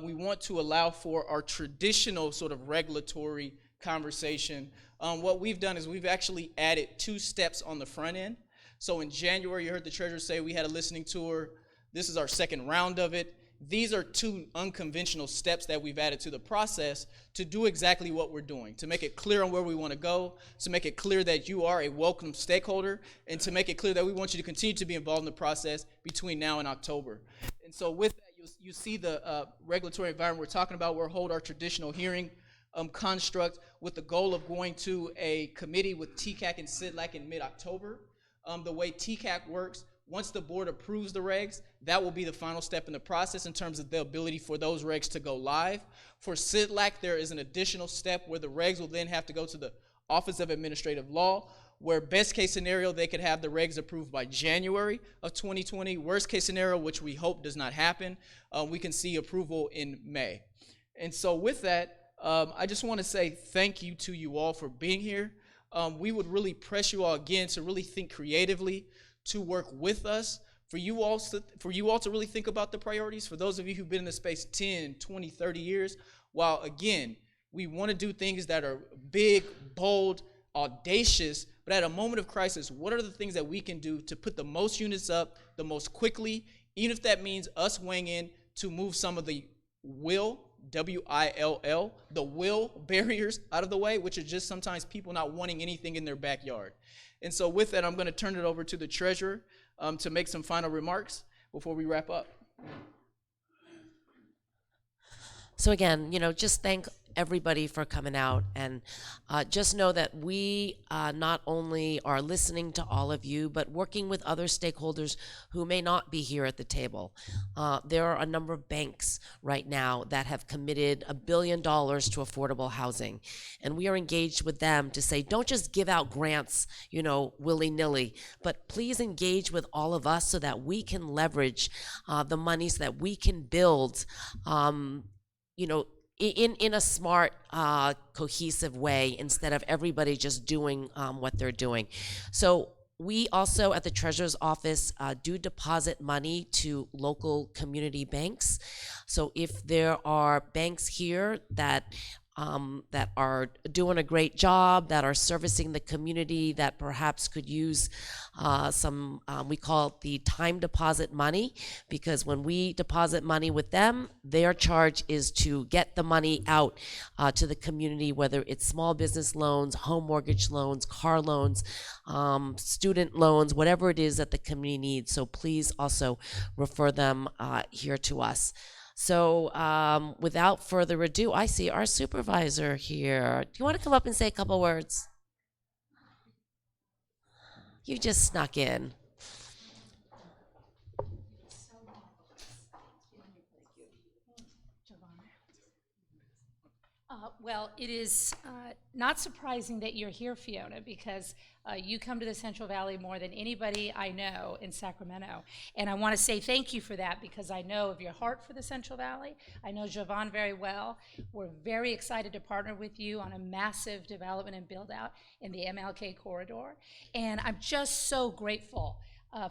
we want to allow for our traditional sort of regulatory conversation. What we've done is we've actually added 2 steps on the front end. So in January, you heard the treasurer say we had a listening tour. This is our second round of it. These are 2 unconventional steps that we've added to the process to do exactly what we're doing, to make it clear on where we want to go, to make it clear that you are a welcome stakeholder, and to make it clear that we want you to continue to be involved in the process between now and October. And so with that, you see the regulatory environment we're talking about. We'll hold our traditional hearing construct with the goal of going to a committee with TCAC and CDLAC in mid-October. The way TCAC works, Once the board approves the regs, that will be the final step in the process in terms of the ability for those regs to go live. For CDLAC, there is an additional step where the regs will then have to go to the Office of Administrative Law, where best case scenario, they could have the regs approved by January of 2020. Worst case scenario, which we hope does not happen, we can see approval in May. And so with that, I just want to say thank you to you all for being here. We would really press you all again to really think creatively, to work with us, for you all to really think about the priorities. For those of you who've been in the space 10, 20, 30 years, while again, we want to do things that are big, bold, audacious, but at a moment of crisis, what are the things that we can do to put the most units up the most quickly, even if that means us weighing in to move some of the W-I-L-L, the will barriers out of the way, which is just sometimes people not wanting anything in their backyard. And so with that, I'm going to turn it over to the treasurer to make some final remarks before we wrap up. So again, just thank everybody for coming out, and just know that we not only are listening to all of you, but working with other stakeholders who may not be here at the table. There are a number of banks right now that have committed $1 billion to affordable housing, and we are engaged with them to say, don't just give out grants, willy-nilly, but please engage with all of us so that we can leverage the money so that we can build, in a smart, cohesive way, instead of everybody just doing what they're doing. So we also at the Treasurer's Office do deposit money to local community banks. So if there are banks here that are doing a great job, that are servicing the community, that perhaps could use some, we call it the time deposit money, because when we deposit money with them, their charge is to get the money out to the community, whether it's small business loans, home mortgage loans, car loans, student loans, whatever it is that the community needs. So please also refer them here to us. So without further ado, I see our supervisor here. Do you want to come up and say a couple words? You just snuck in. Well, it is not surprising that you're here, Fiona, because you come to the Central Valley more than anybody I know in Sacramento. And I want to say thank you for that, because I know of your heart for the Central Valley. I know Jovan very well. We're very excited to partner with you on a massive development and build out in the MLK corridor. And I'm just so grateful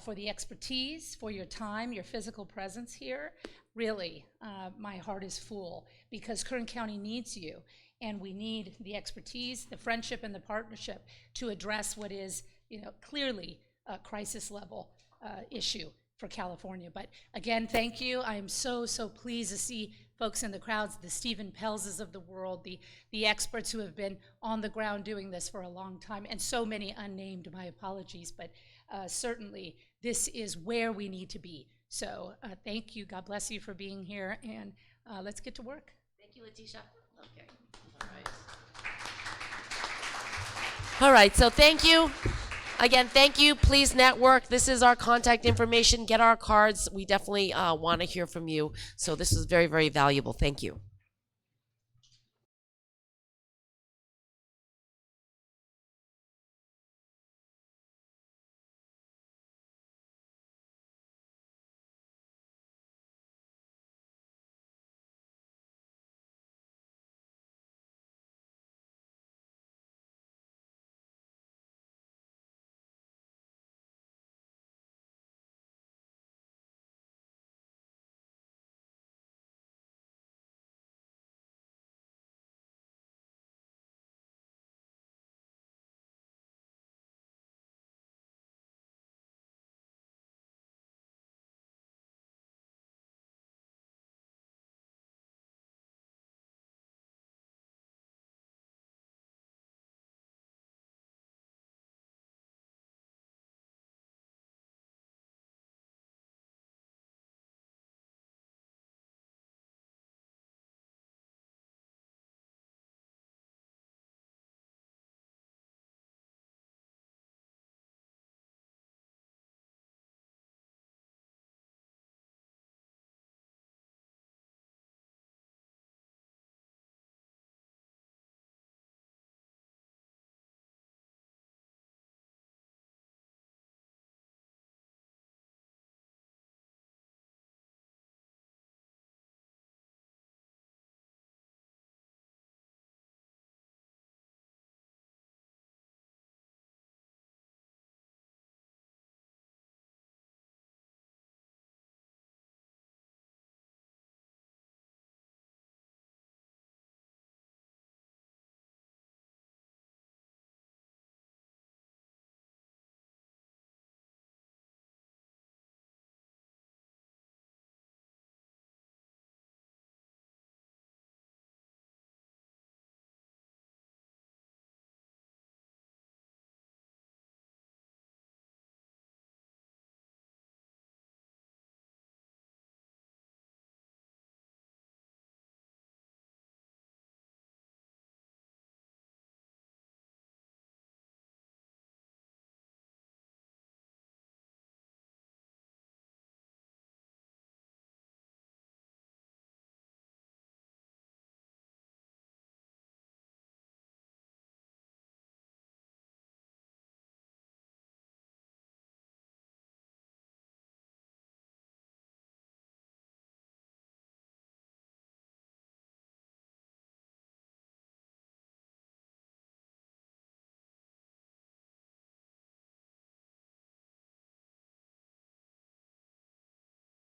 for the expertise, for your time, your physical presence here. Really, my heart is full, because Kern County needs you. And we need the expertise, the friendship, and the partnership to address what is, clearly a crisis level issue for California. But again, thank you. I am so, so pleased to see folks in the crowds, the Stephen Pelzes of the world, the experts who have been on the ground doing this for a long time, and so many unnamed, my apologies, but certainly this is where we need to be. So thank you. God bless you for being here, and let's get to work. Thank you, Letitia. Okay. All right, so thank you. Again, thank you. Please network. This is our contact information. Get our cards. We definitely want to hear from you. So this is very, very valuable. Thank you.